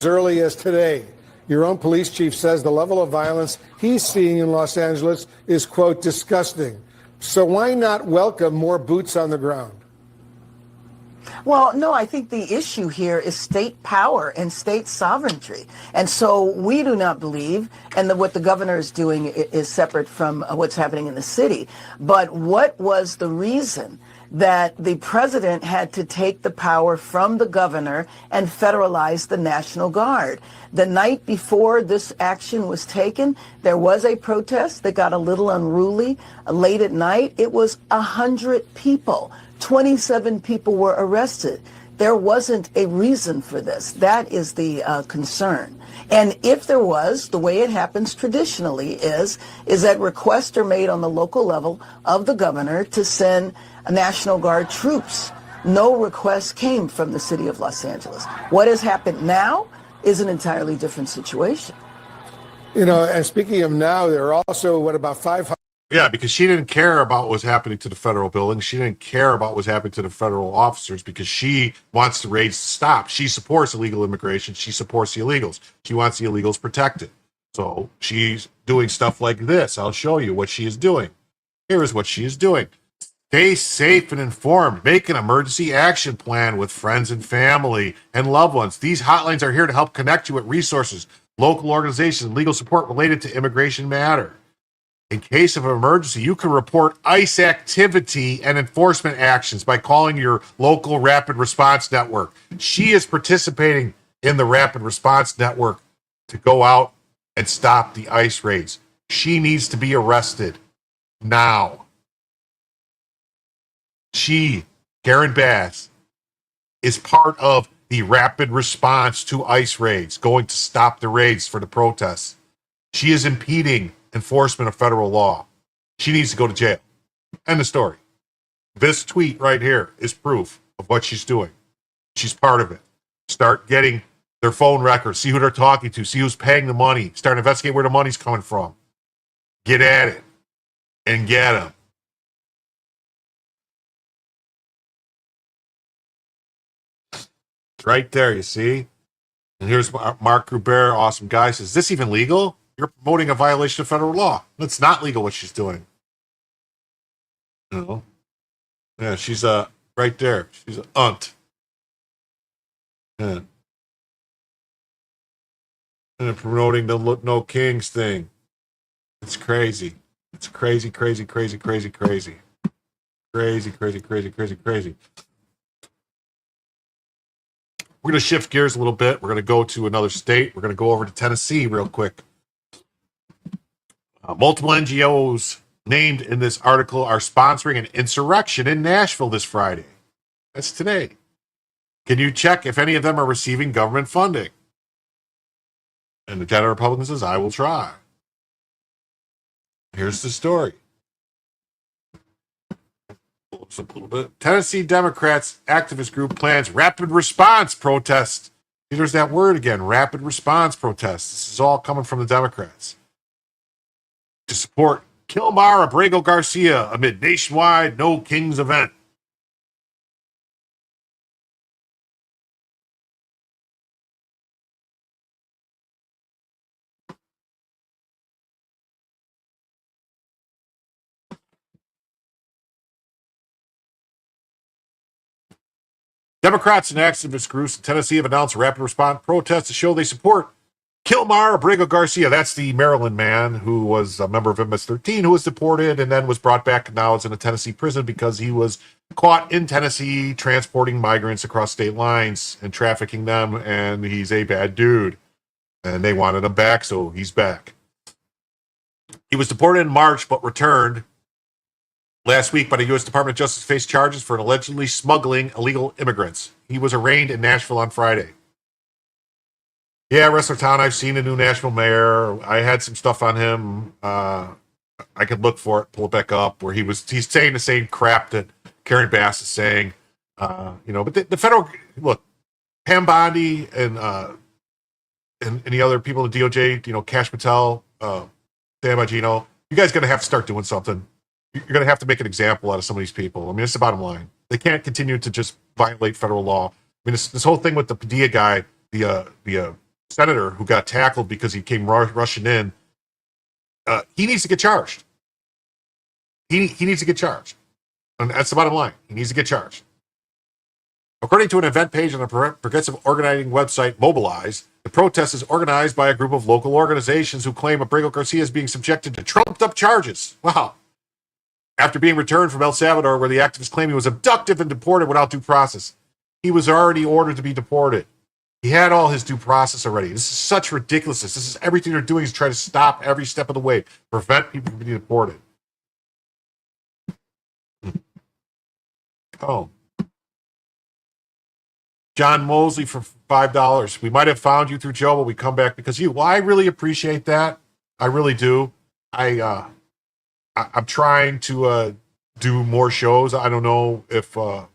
As early as today, your own police chief says the level of violence he's seeing in Los Angeles is, quote, disgusting. So why not welcome more boots on the ground? Well, no, I think the issue here is state power and state sovereignty. And so we do not believe, and what the governor is doing is separate from what's happening in the city. But what was the reason that the president had to take the power from the governor and federalize the National Guard? The night before this action was taken, there was a protest that got a little unruly. Late at night, it was 100 people. 27 people were arrested. There wasn't a reason for this. That is the concern. And if there was, the way it happens traditionally is that requests are made on the local level of the governor to send National Guard troops. No request came from the city of Los Angeles. What has happened now is an entirely different situation. You know, and speaking of now, there are also, about 500... Yeah, because she didn't care about what was happening to the federal building. She didn't care about what was happening to the federal officers because she wants the raids to stop. She supports illegal immigration. She supports the illegals. She wants the illegals protected. So she's doing stuff like this. I'll show you what she is doing. Here is what she is doing. Stay safe and informed. Make an emergency action plan with friends and family and loved ones. These hotlines are here to help connect you with resources, local organizations, and legal support related to immigration matter. In case of an emergency, you can report ICE activity and enforcement actions by calling your local rapid response network. She is participating in the rapid response network to go out and stop the ICE raids. She needs to be arrested now. She, Karen Bass, is part of the rapid response to ICE raids, going to stop the raids for the protests. She is impeding enforcement of federal law. She needs to go to jail. End of story. This tweet right here is proof of what she's doing. She's part of it. Start getting their phone records, see who they're talking to, see who's paying the money, start investigating where the money's coming from. Get at it and get them. Right there, you see? And here's Mark Gruber, awesome guy, says, is this even legal? You're promoting a violation of federal law. It's not legal what she's doing. You know? Yeah, she's right there. She's an aunt. Yeah. And promoting the No Kings thing. It's crazy. It's crazy, crazy, crazy, crazy, crazy. Crazy, crazy, crazy, crazy, crazy. We're going to shift gears a little bit. We're going to go to another state. We're going to go over to Tennessee real quick. Multiple NGOs named in this article are sponsoring an insurrection in Nashville this Friday. That's today. Can you check if any of them are receiving government funding? And the Democrat Republican says, I will try. Here's the story. Pull this up a little bit. Tennessee Democrats activist group plans rapid response protest. See, there's that word again, rapid response protest. This is all coming from the Democrats. To support Kilmar Abrego Garcia amid nationwide No Kings event. Democrats and activist groups in Tennessee have announced a rapid response protest to show they support Kilmar Abrego Garcia, that's the Maryland man who was a member of MS-13 who was deported and then was brought back. Now is in a Tennessee prison because he was caught in Tennessee transporting migrants across state lines and trafficking them, and he's a bad dude. And they wanted him back, so he's back. He was deported in March but returned last week by the U.S. Department of Justice, faced charges for allegedly smuggling illegal immigrants. He was arraigned in Nashville on Friday. Yeah, Wrestler Town, I've seen a new Nashville mayor. I had some stuff on him. I could look for it, pull it back up, where he's saying the same crap that Karen Bass is saying. But the federal, look, Pam Bondi and the other people in the DOJ, Cash Patel, Dan Bongino, you guys going to have to start doing something. You're going to have to make an example out of some of these people. I mean, it's the bottom line. They can't continue to just violate federal law. I mean, this whole thing with the Padilla guy, the senator who got tackled because he came rushing in, he needs to get charged. He needs to get charged. And that's the bottom line. He needs to get charged. According to an event page on the progressive organizing website Mobilize, the protest is organized by a group of local organizations who claim Abrego Garcia is being subjected to trumped-up charges. Wow. After being returned from El Salvador, where the activists claim he was abducted and deported without due process. He was already ordered to be deported. He had all his due process already. This is such ridiculousness. This is everything they're doing is try to stop every step of the way, prevent people from being deported. Oh. John Mosley for $5. We might have found you through Joe, but we come back because of you. Well, I really appreciate that. I really do. I'm trying to do more shows. I don't know if I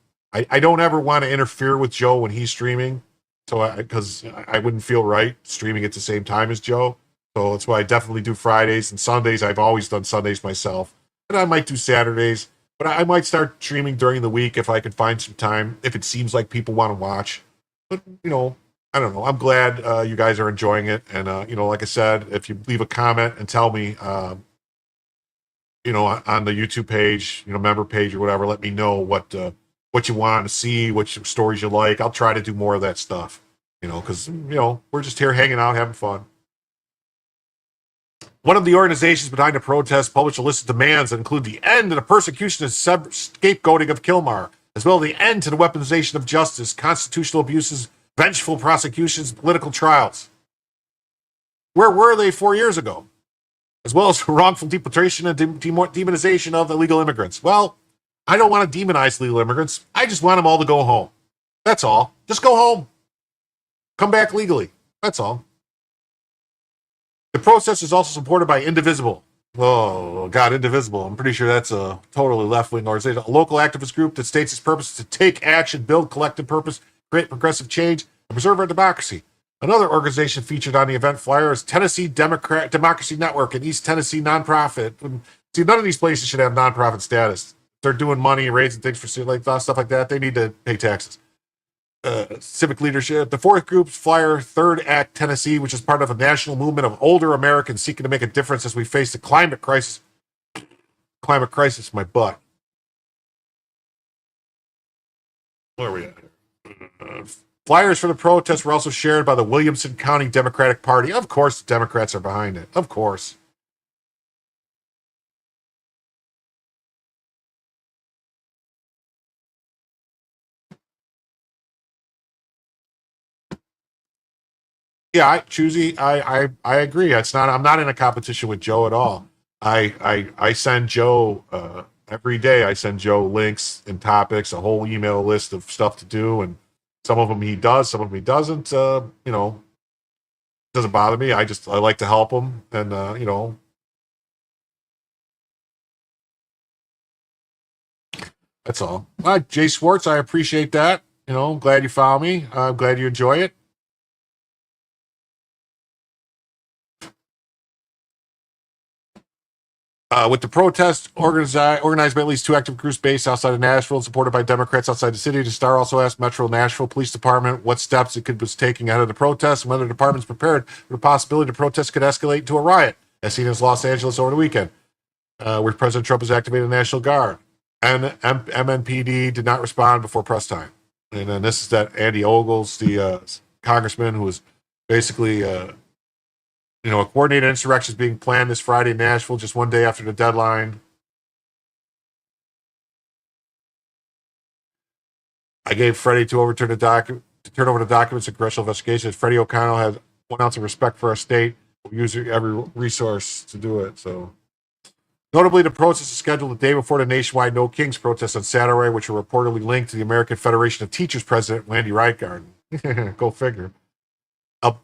don't ever want to interfere with Joe when he's streaming. So because I wouldn't feel right streaming at the same time as Joe. So that's why I definitely do Fridays and Sundays. I've always done Sundays myself. And I might do Saturdays. But I might start streaming during the week if I can find some time, if it seems like people want to watch. But, I don't know. I'm glad you guys are enjoying it. And, like I said, if you leave a comment and tell me, on the YouTube page, member page or whatever, let me know what you want to see, what stories you like. I'll try to do more of that stuff, because, we're just here hanging out, having fun. One of the organizations behind the protest published a list of demands that include the end of the persecution and scapegoating of Kilmar, as well as the end to the weaponization of justice, constitutional abuses, vengeful prosecutions, political trials. Where were they 4 years ago? As well as wrongful deportation and demonization of illegal immigrants. Well, I don't want to demonize illegal immigrants. I just want them all to go home. That's all. Just go home. Come back legally. That's all. The protest is also supported by Indivisible. Oh, God, Indivisible. I'm pretty sure that's a totally left-wing organization. A local activist group that states its purpose is to take action, build collective purpose, create progressive change, and preserve our democracy. Another organization featured on the event flyer is Tennessee Democracy Network, an East Tennessee nonprofit. See, none of these places should have nonprofit status. If they're doing money and raising things for stuff like that, they need to pay taxes. Civic leadership. The fourth group's flyer, Third Act Tennessee, which is part of a national movement of older Americans seeking to make a difference as we face the climate crisis. Climate crisis, my butt. Where are we at? Flyers for the protest were also shared by the Williamson County Democratic Party. Of course, the Democrats are behind it. Of course. Yeah, I agree. I'm not in a competition with Joe at all. I send Joe every day. I send Joe links and topics, a whole email list of stuff to do, and some of them he does, some of them he doesn't. Doesn't bother me. I like to help him, and that's all. Jay Swartz, I appreciate that. I'm glad you found me. I'm glad you enjoy it. With the protest organized by at least two active groups based outside of Nashville and supported by Democrats outside the city, the Star also asked Metro Nashville Police Department what steps it was taking ahead of the protest and whether the department's prepared for the possibility the protest could escalate into a riot, as seen in Los Angeles over the weekend, where President Trump has activated the National Guard. And MNPD did not respond before press time. And then this is that Andy Ogles, the congressman who was basically A coordinated insurrection is being planned this Friday in Nashville, just one day after the deadline. I gave Freddie to turn over the documents of congressional investigation. Freddie O'Connell has 1 ounce of respect for our state. We'll use every resource to do it. So, notably, the protest is scheduled the day before the nationwide No Kings protest on Saturday, which are reportedly linked to the American Federation of Teachers president, Randy Reitgarden. Go figure.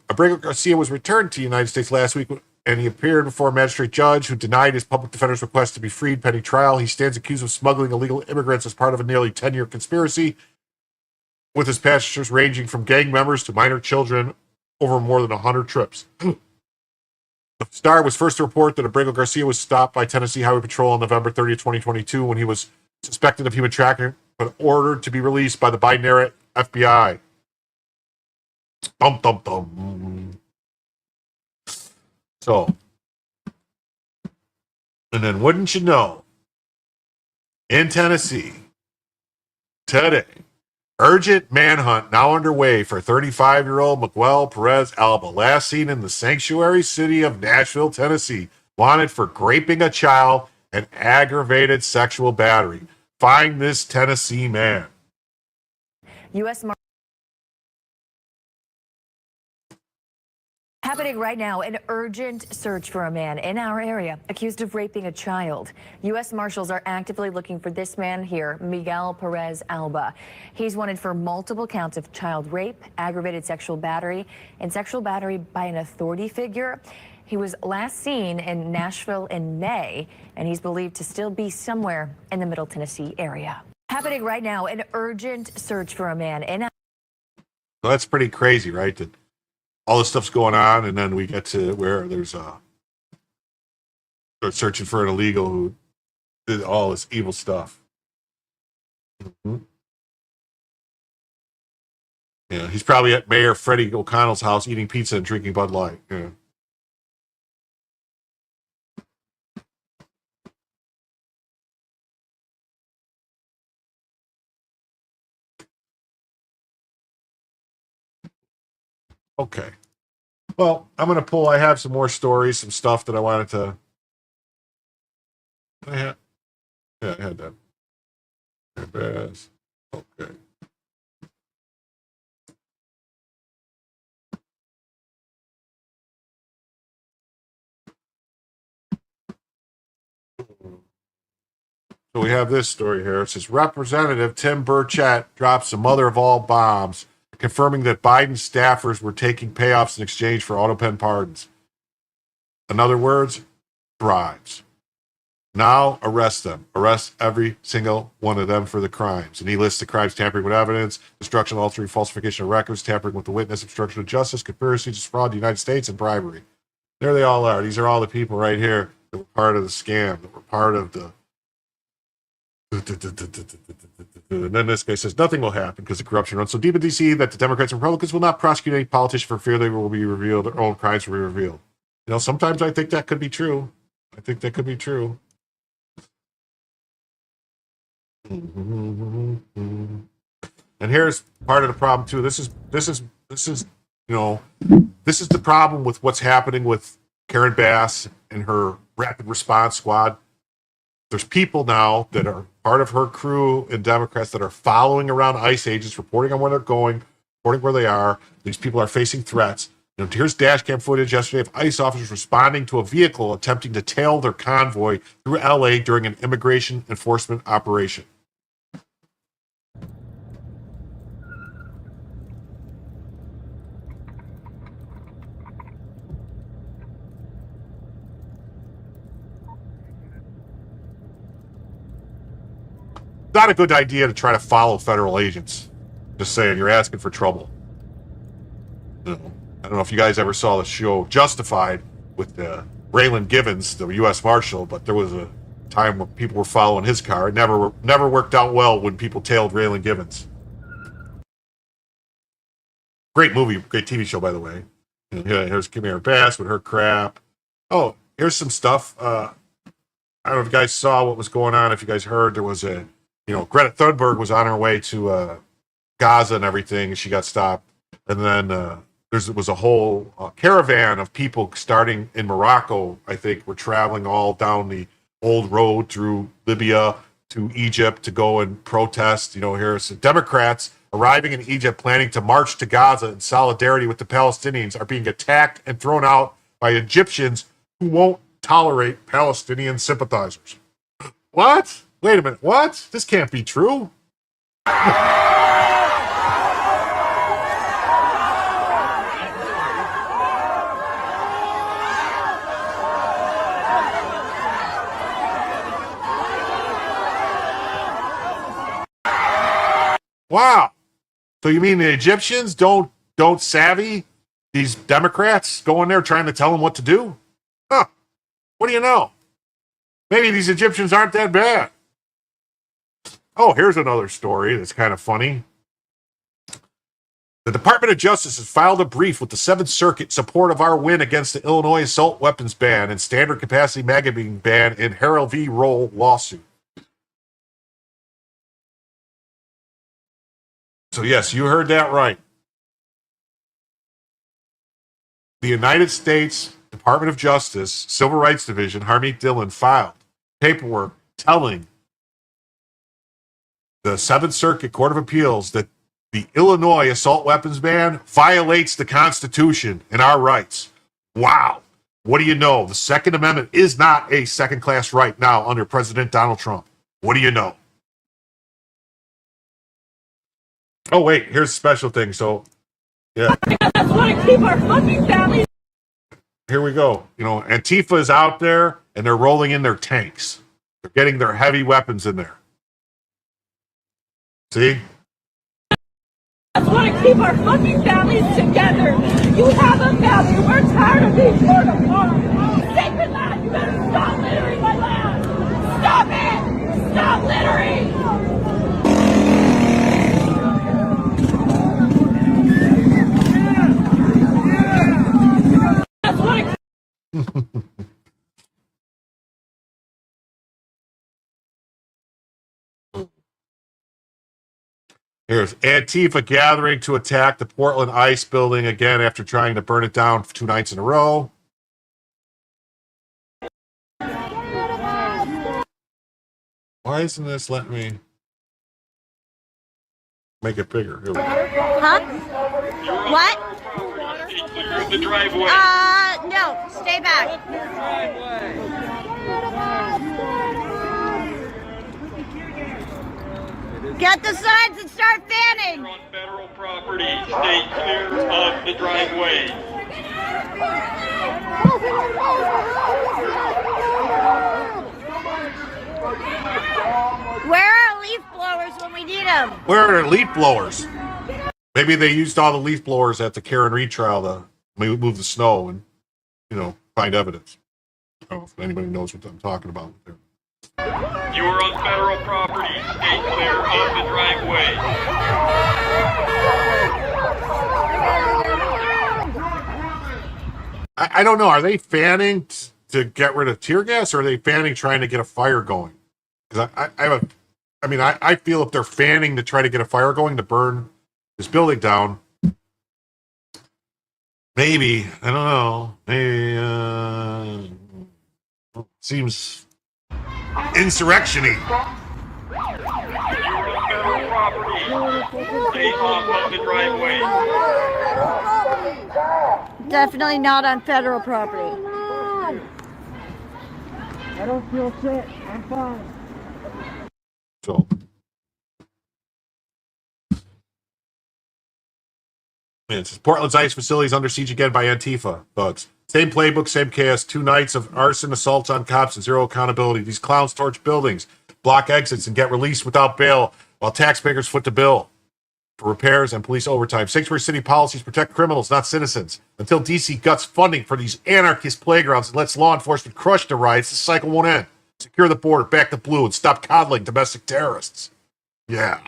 Abrego Garcia was returned to the United States last week, and he appeared before a magistrate judge who denied his public defender's request to be freed pending trial. He stands accused of smuggling illegal immigrants as part of a nearly 10-year conspiracy, with his passengers ranging from gang members to minor children over more than 100 trips. The Star was first to report that Abrego Garcia was stopped by Tennessee Highway Patrol on November 30th, 2022, when he was suspected of human trafficking, but ordered to be released by the Biden-era FBI. Dum, dum, dum. So, and then wouldn't you know, in Tennessee, today, urgent manhunt now underway for 35-year-old Miguel Perez Alba, last seen in the sanctuary city of Nashville, Tennessee, wanted for raping a child and aggravated sexual battery. Find this Tennessee man. U.S. Happening right now, an urgent search for a man in our area accused of raping a child. U.S. Marshals are actively looking for this man here, Miguel Perez Alba. He's wanted for multiple counts of child rape, aggravated sexual battery, and sexual battery by an authority figure. He was last seen in Nashville in May, and he's believed to still be somewhere in the Middle Tennessee area. Happening right now, an urgent search for a man in... Well, that's pretty crazy, right? That all this stuff's going on, and then we get to where they're searching for an illegal who did all this evil stuff. Mm-hmm. Yeah, he's probably at Mayor Freddie O'Connell's house eating pizza and drinking Bud Light. Yeah. Okay. Well, I have some more stories, some stuff that I wanted to. I had that. There it is. Okay. So we have this story here. It says Representative Tim Burchett drops the mother of all bombs, confirming that Biden staffers were taking payoffs in exchange for auto pen pardons. In other words, bribes. Now arrest them. Arrest every single one of them for the crimes. And he lists the crimes: tampering with evidence, destruction, altering, falsification of records, tampering with the witness, obstruction of justice, conspiracy to defraud the United States, and bribery. There they all are. These are all the people right here that were part of the scam, that were part of the... And then this guy says nothing will happen because the corruption runs so deep in D.C. that the Democrats and Republicans will not prosecute any politician for fear they will be revealed, their own crimes will be revealed. Sometimes I think that could be true. And here's part of the problem too. This is the problem with what's happening with Karen Bass and her rapid response squad. There's people now that are part of her crew and Democrats that are following around ICE agents, reporting on where they're going, reporting where they are. These people are facing threats. Here's dash cam footage yesterday of ICE officers responding to a vehicle attempting to tail their convoy through LA during an immigration enforcement operation. Not a good idea to try to follow federal agents. Just saying, you're asking for trouble. I don't know if you guys ever saw the show Justified with Raylan Givens, the U.S. Marshal, but there was a time when people were following his car. It never worked out well when people tailed Raylan Givens. Great movie, great TV show, by the way. And here's Karen Bass with her crap. Oh, here's some stuff. I don't know if you guys saw what was going on. If you guys heard, there was Greta Thunberg was on her way to Gaza and everything. She got stopped. And then was a whole caravan of people starting in Morocco. I think were traveling all down the old road through Libya to Egypt to go and protest. Here's the Democrats arriving in Egypt, planning to march to Gaza in solidarity with the Palestinians, are being attacked and thrown out by Egyptians who won't tolerate Palestinian sympathizers. What? Wait a minute. What? This can't be true. Wow. So you mean the Egyptians don't savvy these Democrats going there trying to tell them what to do? Huh. What do you know? Maybe these Egyptians aren't that bad. Oh, here's another story that's kind of funny. The Department of Justice has filed a brief with the Seventh Circuit in support of our win against the Illinois assault weapons ban and standard capacity magazine ban in Harrell v. Roll lawsuit. So yes, you heard that right. The United States Department of Justice, Civil Rights Division, Harmeet Dillon, filed paperwork telling the Seventh Circuit Court of Appeals that the Illinois assault weapons ban violates the Constitution and our rights. Wow. What do you know? The Second Amendment is not a second-class right now under President Donald Trump. What do you know? Oh, wait, here's a special thing. So, yeah. I just want to keep our fucking families. Here we go. Antifa is out there, and they're rolling in their tanks. They're getting their heavy weapons in there. See? I just want to keep our fucking families together. You have a family. We're tired of being torn apart. Sacred land, you better stop littering my land. Stop it. Stop littering. Here's Antifa gathering to attack the Portland ICE building again after trying to burn it down for 2 nights in a row. Why isn't this letting me make it bigger? Here we go. Huh? What? The driveway. No. Stay back. Get the signs and start fanning. On federal property, stay clear of the driveway. Where are leaf blowers when we need them? Where are their leaf blowers? Maybe they used all the leaf blowers at the Karen Reed trial to move the snow and, find evidence. I don't know if anybody knows what I'm talking about there. You are on federal property. Stay clear of the driveway. I don't know. Are they fanning to get rid of tear gas, or are they fanning trying to get a fire going? Because I feel if they're fanning to try to get a fire going to burn this building down, maybe, I don't know, maybe seems insurrection-y. Federal property. Stay off of the driveway. Definitely not on federal property. I don't feel sick. I'm fine. So, it says Portland's ICE facilities under siege again by Antifa thugs. Same playbook, same chaos. 2 nights of arson, assaults on cops, and zero accountability. These clowns torch buildings, block exits, and get released without bail while taxpayers foot the bill for repairs and police overtime. Sanctuary city policies protect criminals, not citizens. Until DC guts funding for these anarchist playgrounds and lets law enforcement crush the riots, this cycle won't end. Secure the border, back the blue, and stop coddling domestic terrorists. Yeah.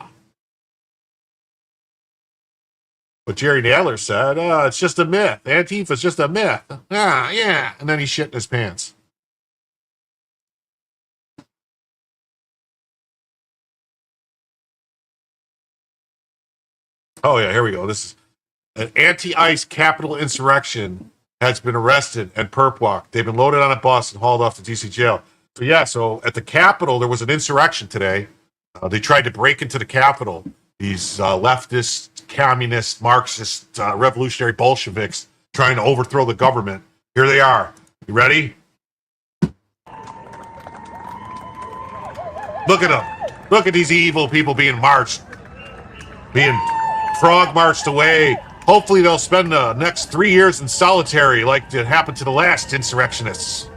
But Jerry Nadler said, it's just a myth. Antifa's just a myth. Yeah. And then he shit in his pants. Oh, yeah, here we go. This is An anti-ICE Capitol insurrection has been arrested and perp walked. They've been loaded on a bus and hauled off to DC jail. So at the Capitol, there was an insurrection today. They tried to break into the Capitol. These leftist, communist, Marxist, revolutionary Bolsheviks trying to overthrow the government. Here they are. You ready? Look at them. Look at these evil people being marched, being frog marched away. Hopefully they'll spend the next 3 years in solitary like it happened to the last insurrectionists.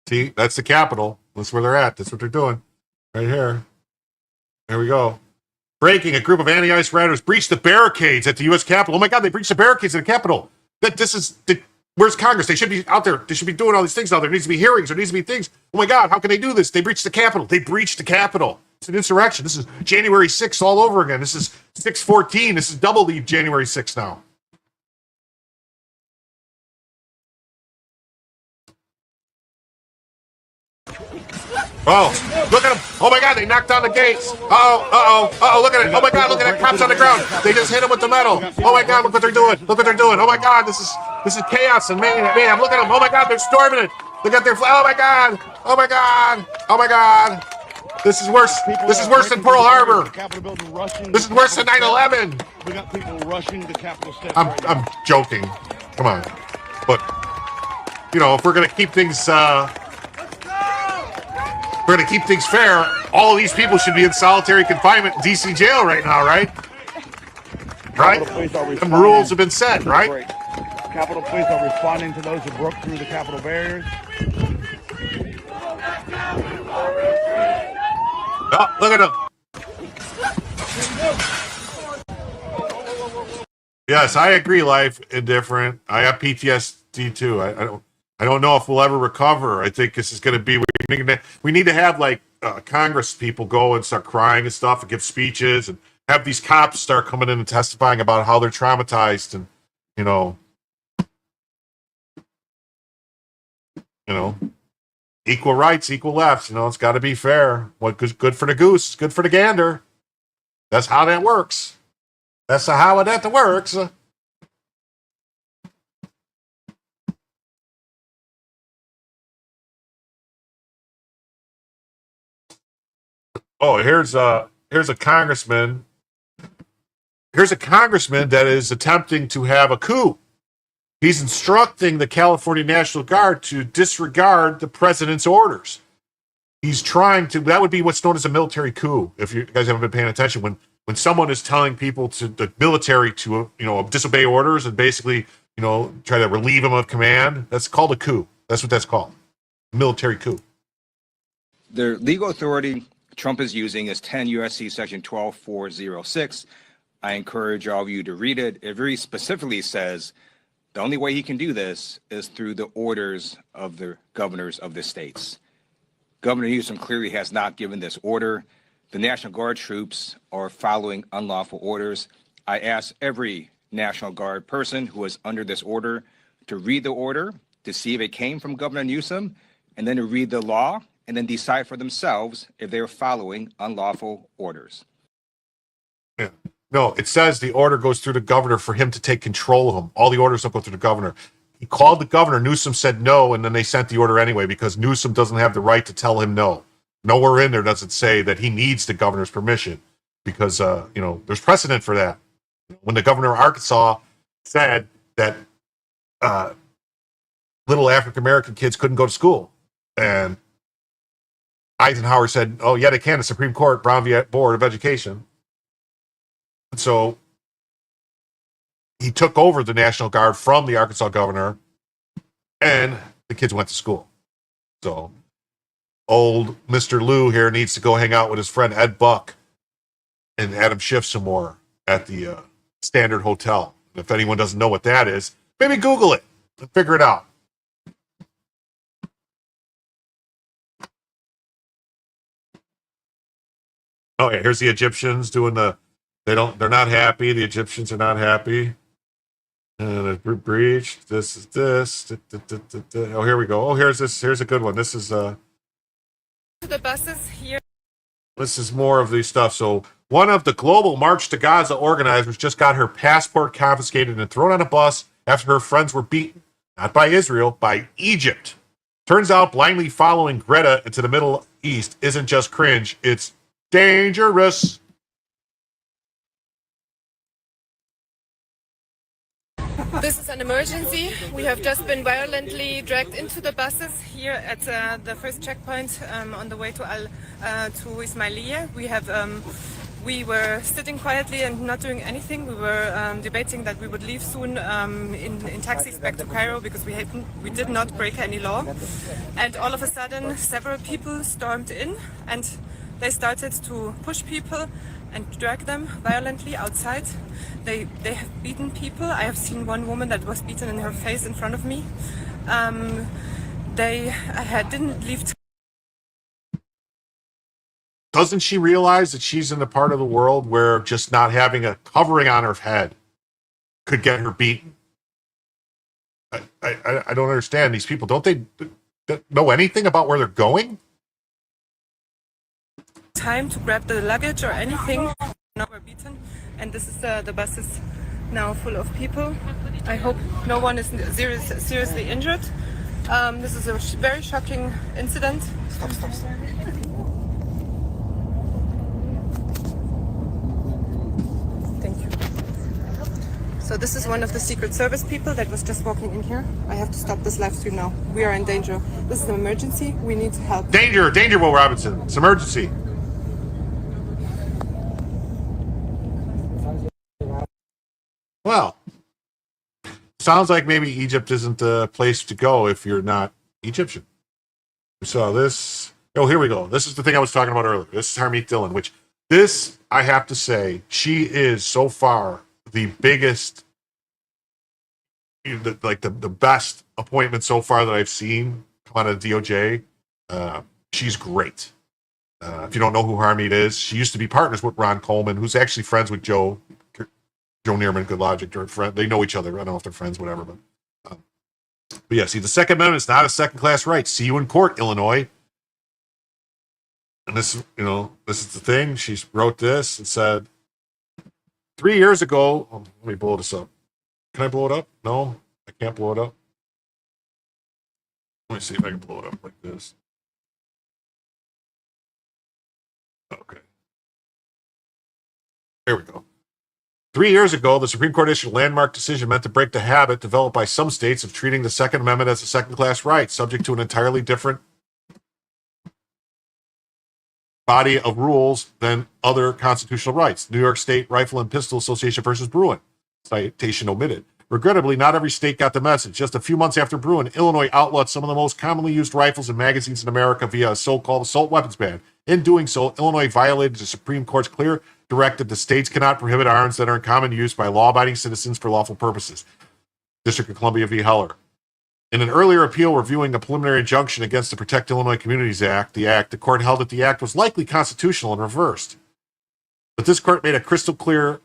See, that's the Capitol. That's where they're at. That's what they're doing. Right here. There we go. Breaking, a group of anti-ICE rioters breached the barricades at the U.S. Capitol. Oh my God, they breached the barricades at the Capitol. Where's Congress? They should be out there. They should be doing all these things now. There needs to be hearings. There needs to be things. Oh my God, how can they do this? They breached the Capitol. They breached the Capitol. It's an insurrection. This is January 6th all over again. This is 6/14. This is double the January 6th now. Oh, look at them. Oh my God, they knocked down the gates. Look at it. Oh my God, look at that. Cops on the ground. They just hit them with the metal. Oh my God, look what they're doing. Look what they're doing. Oh my God, this is chaos and mayhem. Look at them. Oh my God, they're storming it. Look at their oh my God. Oh my God. Oh my God. This is worse. This is worse than Pearl Harbor. This is worse than 9/11. We got people rushing the Capitol steps. I'm joking. Come on. But, if we're going to keep things fair, all of these people should be in solitary confinement in DC jail right now, right? Right? The rules have been set, right? Capitol Police are responding to those who broke through the Capitol barriers. Oh, look at them. Yes, I agree. Life indifferent. I have PTSD too. I don't know if we'll ever recover. I think this is going to be. We need to have like Congress people go and start crying and stuff and give speeches and have these cops start coming in and testifying about how they're traumatized and equal rights, equal lefts. It's got to be fair. What's good for the goose is good for the gander. That's how that works. That's how that works. Oh, here's a congressman. Here's a congressman that is attempting to have a coup. He's instructing the California National Guard to disregard the president's orders. He's trying to. That would be what's known as a military coup. If you guys haven't been paying attention, when someone is telling people to the military to disobey orders and basically try to relieve them of command, that's called a coup. That's what that's called, military coup. The legal authority Trump is using is 10 U.S.C. Section 12406. I encourage all of you to read it. It very specifically says the only way he can do this is through the orders of the governors of the states. Governor Newsom clearly has not given this order. The National Guard troops are following unlawful orders. I ask every National Guard person who is under this order to read the order, to see if it came from Governor Newsom, and then to read the law, and then decide for themselves if they're following unlawful orders. Yeah. No, it says the order goes through the governor for him to take control of them. All the orders don't go through the governor. He called the governor. Newsom said no, and then they sent the order anyway because Newsom doesn't have the right to tell him no. Nowhere in there does it say that he needs the governor's permission because, there's precedent for that. When the governor of Arkansas said that little African-American kids couldn't go to school, and Eisenhower said, oh, yeah, they can. The Supreme Court, Brown v. Board of Education. And so he took over the National Guard from the Arkansas governor, and the kids went to school. So old Mr. Lou here needs to go hang out with his friend Ed Buck and Adam Schiff some more at the Standard Hotel. If anyone doesn't know what that is, maybe Google it and figure it out. Oh, yeah, here's the Egyptians doing the They're not happy. The Egyptians are not happy. And a breach. This is this. Oh, here we go. Oh, here's this. Here's a good one. This is The buses here. This is more of the stuff. So one of the global March to Gaza organizers just got her passport confiscated and thrown on a bus after her friends were beaten, not by Israel, by Egypt. Turns out blindly following Greta into the Middle East isn't just cringe, it's dangerous. This is an emergency. We have just been violently dragged into the buses here at the first checkpoint on the way to Ismailia. We were sitting quietly and not doing anything. We were debating that we would leave soon in taxis back to Cairo because we did not break any law. And all of a sudden, several people stormed in and they started to push people and drag them violently outside. They have beaten people. I have seen one woman that was beaten in her face in front of me. They didn't leave. Doesn't she realize that she's in the part of the world where just not having a covering on her head could get her beaten? I don't understand these people. Don't they know anything about where they're going? Time to grab the luggage or anything. Now we're beaten, and this is the bus is now full of people. I hope no one is seriously injured. This is a very shocking incident. Stop. Thank you. So this is one of the Secret Service people that was just walking in here. I have to stop this live stream now. We are in danger. This is an emergency. We need help. Danger, Will Robinson. It's emergency. Well, sounds like maybe Egypt isn't the place to go if you're not Egyptian. We saw this. Oh, here we go. This is the thing I was talking about earlier. This is Harmeet Dillon, which this, I have to say, she is so far the biggest, the best appointment so far that I've seen come out of DOJ. She's great. If you don't know who Harmeet is, she used to be partners with Ron Coleman, who's actually friends with Joe Neerman, Good Logic. They know each other. I don't know if they're friends, whatever. But yeah, see, the Second Amendment is not a second-class right. See you in court, Illinois. And this is the thing. She wrote this and said, 3 years ago, let me blow this up. Can I blow it up? No, I can't blow it up. Let me see if I can blow it up like this. Okay. There we go. 3 years ago, the Supreme Court issued a landmark decision meant to break the habit developed by some states of treating the Second Amendment as a second-class right, subject to an entirely different body of rules than other constitutional rights. New York State Rifle and Pistol Association versus Bruin. Citation omitted. Regrettably, not every state got the message. Just a few months after Bruin, Illinois outlawed some of the most commonly used rifles and magazines in America via a so-called assault weapons ban. In doing so, Illinois violated the Supreme Court's clear directive that states cannot prohibit arms that are in common use by law-abiding citizens for lawful purposes. District of Columbia v. Heller. In an earlier appeal reviewing a preliminary injunction against the Protect Illinois Communities Act, the court held that the act was likely constitutional and reversed. But this court made it crystal clear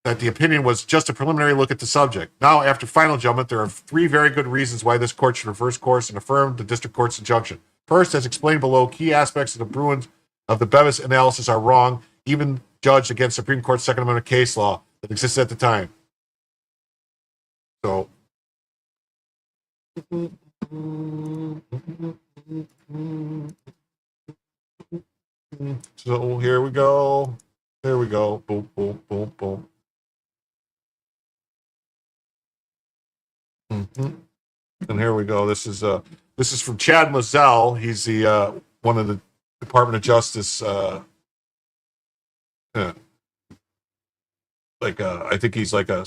that the opinion was just a preliminary look at the subject. Now, after final judgment, there are three very good reasons why this court should reverse course and affirm the district court's injunction. First, as explained below, key aspects of the Bevis analysis are wrong, even judged against Supreme Court's Second Amendment case law that existed at the time. So here we go. There we go. Boom, boom, boom, boom. And here we go. This is from Chad Moselle. He's the one of the Department of Justice. I think he's like a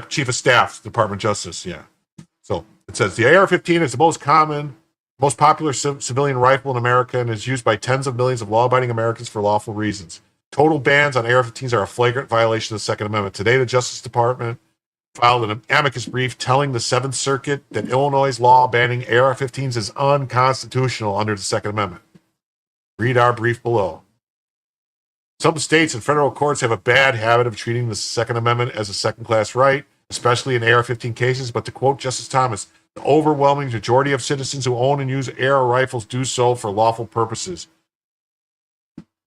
chief of staff, Department of Justice. Yeah. So it says the AR-15 is the most popular civilian rifle in America and is used by tens of millions of law-abiding Americans for lawful reasons. Total bans on AR-15s are a flagrant violation of the Second Amendment. Today, the Justice Department filed an amicus brief telling the Seventh Circuit that Illinois' law banning AR-15s is unconstitutional under the Second Amendment. Read our brief below. Some states and federal courts have a bad habit of treating the Second Amendment as a second-class right, especially in AR-15 cases, but to quote Justice Thomas, the overwhelming majority of citizens who own and use AR rifles do so for lawful purposes,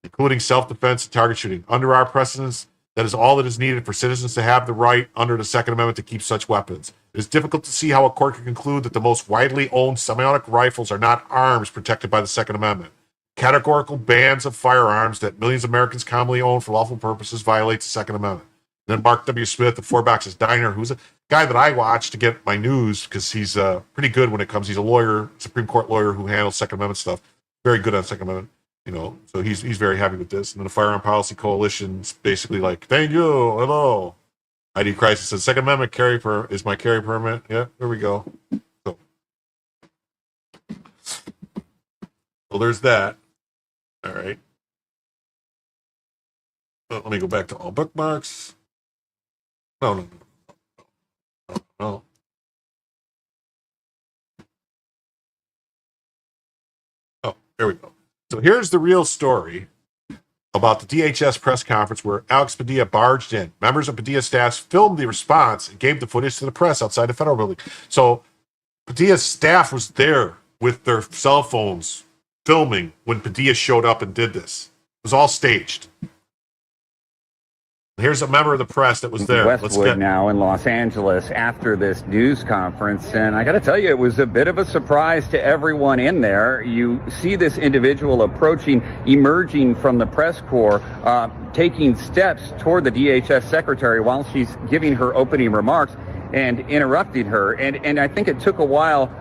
including self-defense and target shooting. Under our precedents, that is all that is needed for citizens to have the right under the Second Amendment to keep such weapons. It is difficult to see how a court can conclude that the most widely owned semi-automatic rifles are not arms protected by the Second Amendment. Categorical bans of firearms that millions of Americans commonly own for lawful purposes violates the Second Amendment. And then Mark W. Smith of Four Boxes Diner, who's a guy that I watch to get my news because he's pretty good when it comes. He's a lawyer, Supreme Court lawyer who handles Second Amendment stuff. Very good on Second Amendment. So he's very happy with this. And then the Firearm Policy Coalition's basically like, thank you, hello. ID Crisis says, Second Amendment is my carry permit. Yeah, there we go. So there's that. All right. Let me go back to all bookmarks. No. Oh, there we go. So here's the real story about the DHS press conference where Alex Padilla barged in. Members of Padilla's staff filmed the response and gave the footage to the press outside the federal building. So Padilla's staff was there with their cell phones filming when Padilla showed up and did this. It was all staged. Here's a member of the press that was there. Westwood now in Los Angeles after this news conference. And I got to tell you, it was a bit of a surprise to everyone in there. You see this individual emerging from the press corps, taking steps toward the DHS secretary while she's giving her opening remarks and interrupting her. And I think it took a while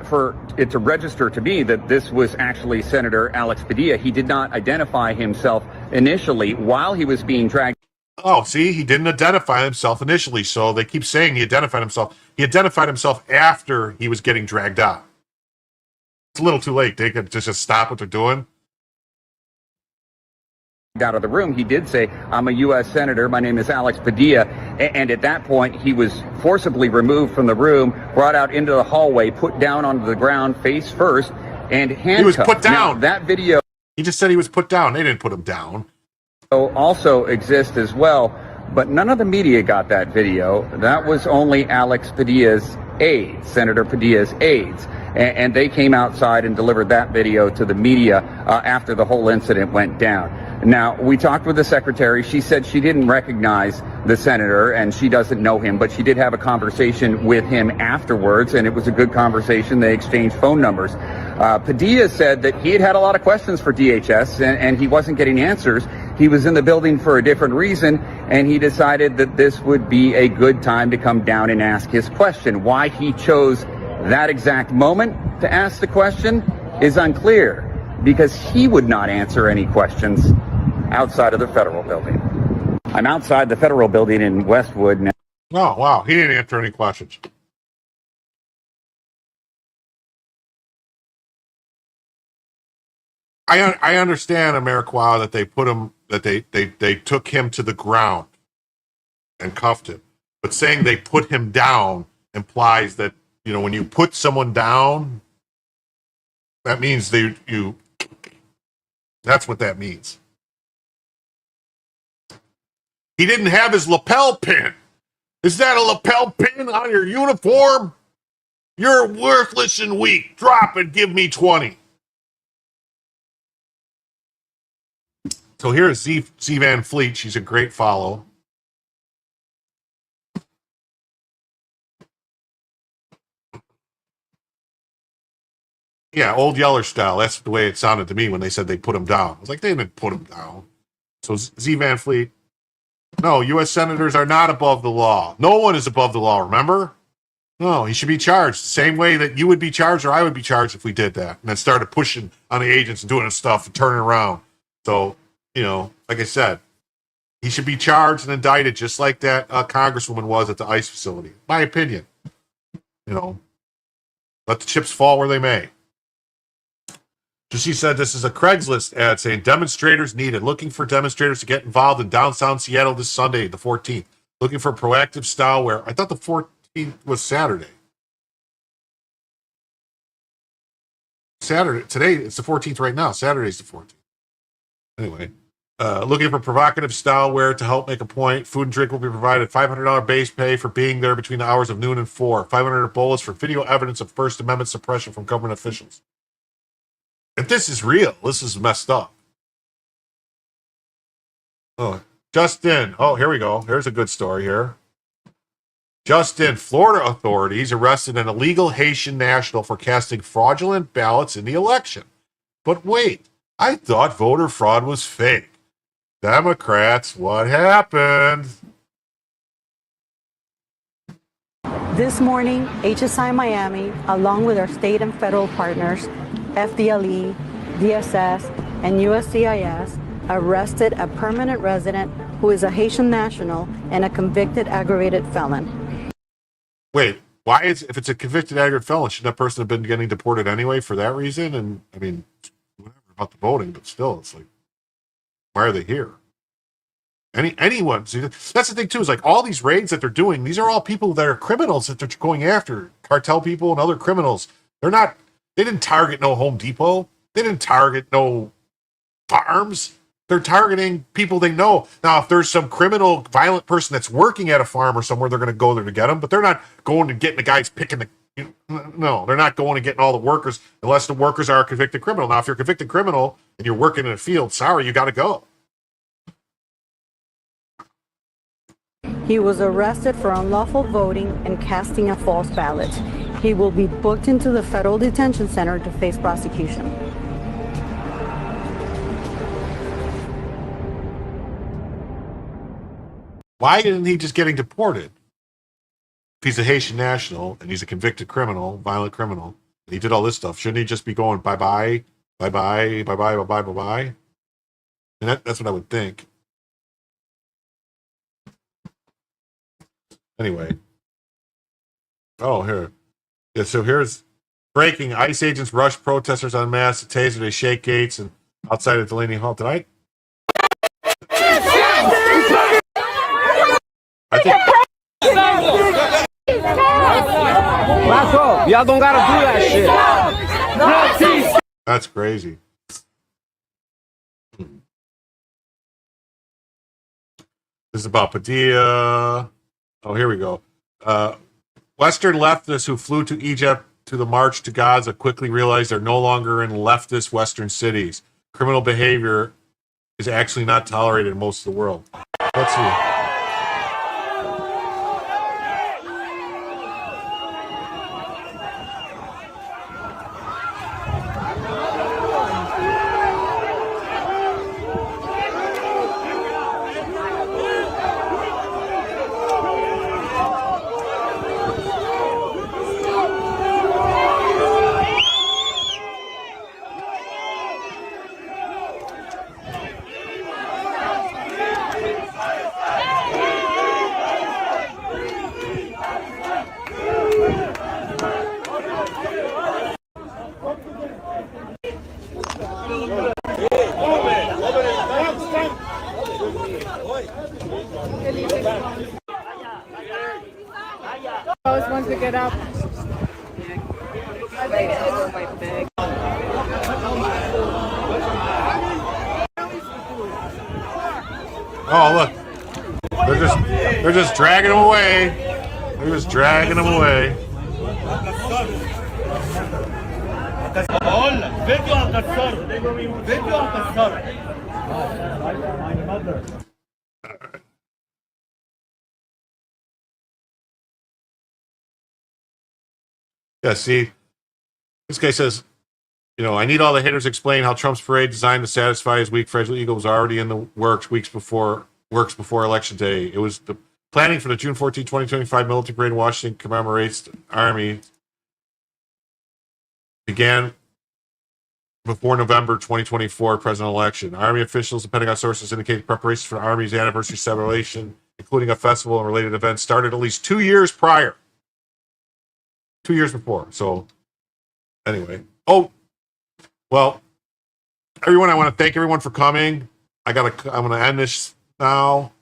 for it to register to me that this was actually Senator Alex Padilla. He did not identify himself initially while he was being dragged. Oh, see, he didn't identify himself initially, so they keep saying he identified himself. He identified himself after he was getting dragged out. It's a little too late. They could just stop what they're doing. Out of the room, he did say, I'm a U.S. Senator. My name is Alex Padilla. And at that point, he was forcibly removed from the room, brought out into the hallway, put down onto the ground face first, and handcuffed. He was put down. Now, that video. He just said he was put down. They didn't put him down. Also exist as well, but none of the media got that video. That was only Alex Padilla's aides, Senator Padilla's aides, and they came outside and delivered that video to the media after the whole incident went down. Now, we talked with the secretary. She said she didn't recognize the senator and she doesn't know him, but she did have a conversation with him afterwards, and it was a good conversation. They exchanged phone numbers. Padilla said that he had a lot of questions for DHS and he wasn't getting answers. He was in the building for a different reason, and he decided that this would be a good time to come down and ask his question. Why he chose that exact moment to ask the question is unclear, because he would not answer any questions outside of the federal building. I'm outside the federal building in Westwood now. Oh, wow. He didn't answer any questions. I understand, Ameriqua, that they put him, that they took him to the ground and cuffed him. But saying they put him down implies that, when you put someone down, that means that's what that means. He didn't have his lapel pin. Is that a lapel pin on your uniform? You're worthless and weak. Drop and give me 20. So here's Z Van Fleet. She's a great follow. Yeah, old Yeller style. That's the way it sounded to me when they said they put him down. I was like, they didn't put him down. So Z Van Fleet. No, U.S. senators are not above the law. No one is above the law, remember? No, he should be charged the same way that you would be charged or I would be charged if we did that. And then started pushing on the agents and doing stuff and turning around. So, like I said, he should be charged and indicted just like that congresswoman was at the ICE facility. My opinion. Let the chips fall where they may. She said this is a Craigslist ad saying demonstrators needed. Looking for demonstrators to get involved in downtown Seattle this Sunday, the 14th. Looking for proactive style wear. I thought the 14th was Saturday. Today, it's the 14th right now. Saturday's the 14th. Anyway, Looking for provocative style wear to help make a point. Food and drink will be provided. $500 base pay for being there between the hours of noon and 4. 500 bullets for video evidence of First Amendment suppression from government officials. If this is real, this is messed up. Oh, Justin. Oh, here we go. Here's a good story here. Justin, Florida authorities arrested an illegal Haitian national for casting fraudulent ballots in the election. But wait, I thought voter fraud was fake. Democrats, what happened? This morning, HSI Miami, along with our state and federal partners, FDLE, DSS, and USCIS, arrested a permanent resident who is a Haitian national and a convicted aggravated felon. Wait, why is, if it's a convicted aggravated felon, shouldn't that person have been getting deported anyway for that reason? And I mean, whatever about the voting, but still, it's like, why are they here? Anyone? See, that's the thing too. Is like all these raids that they're doing. These are all people that are criminals that they're going after. Cartel people and other criminals. They're not. They didn't target no Home Depot. They didn't target no farms. They're targeting people they know. Now, if there's some criminal, violent person that's working at a farm or somewhere, they're going to go there to get them. But they're not going to get the guys picking the. No, they're not going to getting all the workers unless the workers are a convicted criminal. Now, if you're a convicted criminal and you're working in a field, sorry, you got to go. He was arrested for unlawful voting and casting a false ballot. He will be booked into the federal detention center to face prosecution. Why isn't he just getting deported? If he's a Haitian national and he's a convicted criminal, violent criminal, and he did all this stuff, shouldn't he just be going bye-bye, bye-bye, bye-bye, bye-bye, bye-bye? And that's what I would think. Anyway. Oh, here. Yeah, so here's breaking. ICE agents rush protesters en masse, taser, they shake gates and outside of Delaney Hall tonight. I think. Back up. Y'all don't gotta do that shit. That's crazy. This is about Padilla. Oh, here we go. Western leftists who flew to Egypt to the march to Gaza quickly realized they're no longer in leftist Western cities. Criminal behavior is actually not tolerated in most of the world. Let's see. Once we get up. Oh, look. They're just dragging them away. They're just dragging them away. Yeah, see, this guy says, I need all the haters to explain how Trump's parade designed to satisfy his weak, fragile ego was already in the works before Election Day. It was the planning for the June 14, 2025 military parade in Washington commemorates the Army began before November 2024 presidential election. Army officials and Pentagon sources indicate preparations for the Army's anniversary celebration, including a festival and related events, started at least 2 years prior. 2 years before. So, anyway. Oh, well, everyone, I want to thank everyone for coming. I'm going to end this now,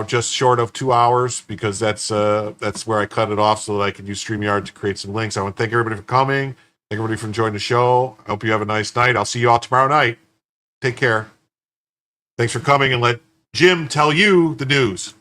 just short of 2 hours, because that's where I cut it off so that I can use StreamYard to create some links. I want to thank everybody for coming. Thank everybody for enjoying the show. I hope you have a nice night. I'll see you all tomorrow night. Take care. Thanks for coming, and let Jim tell you the news.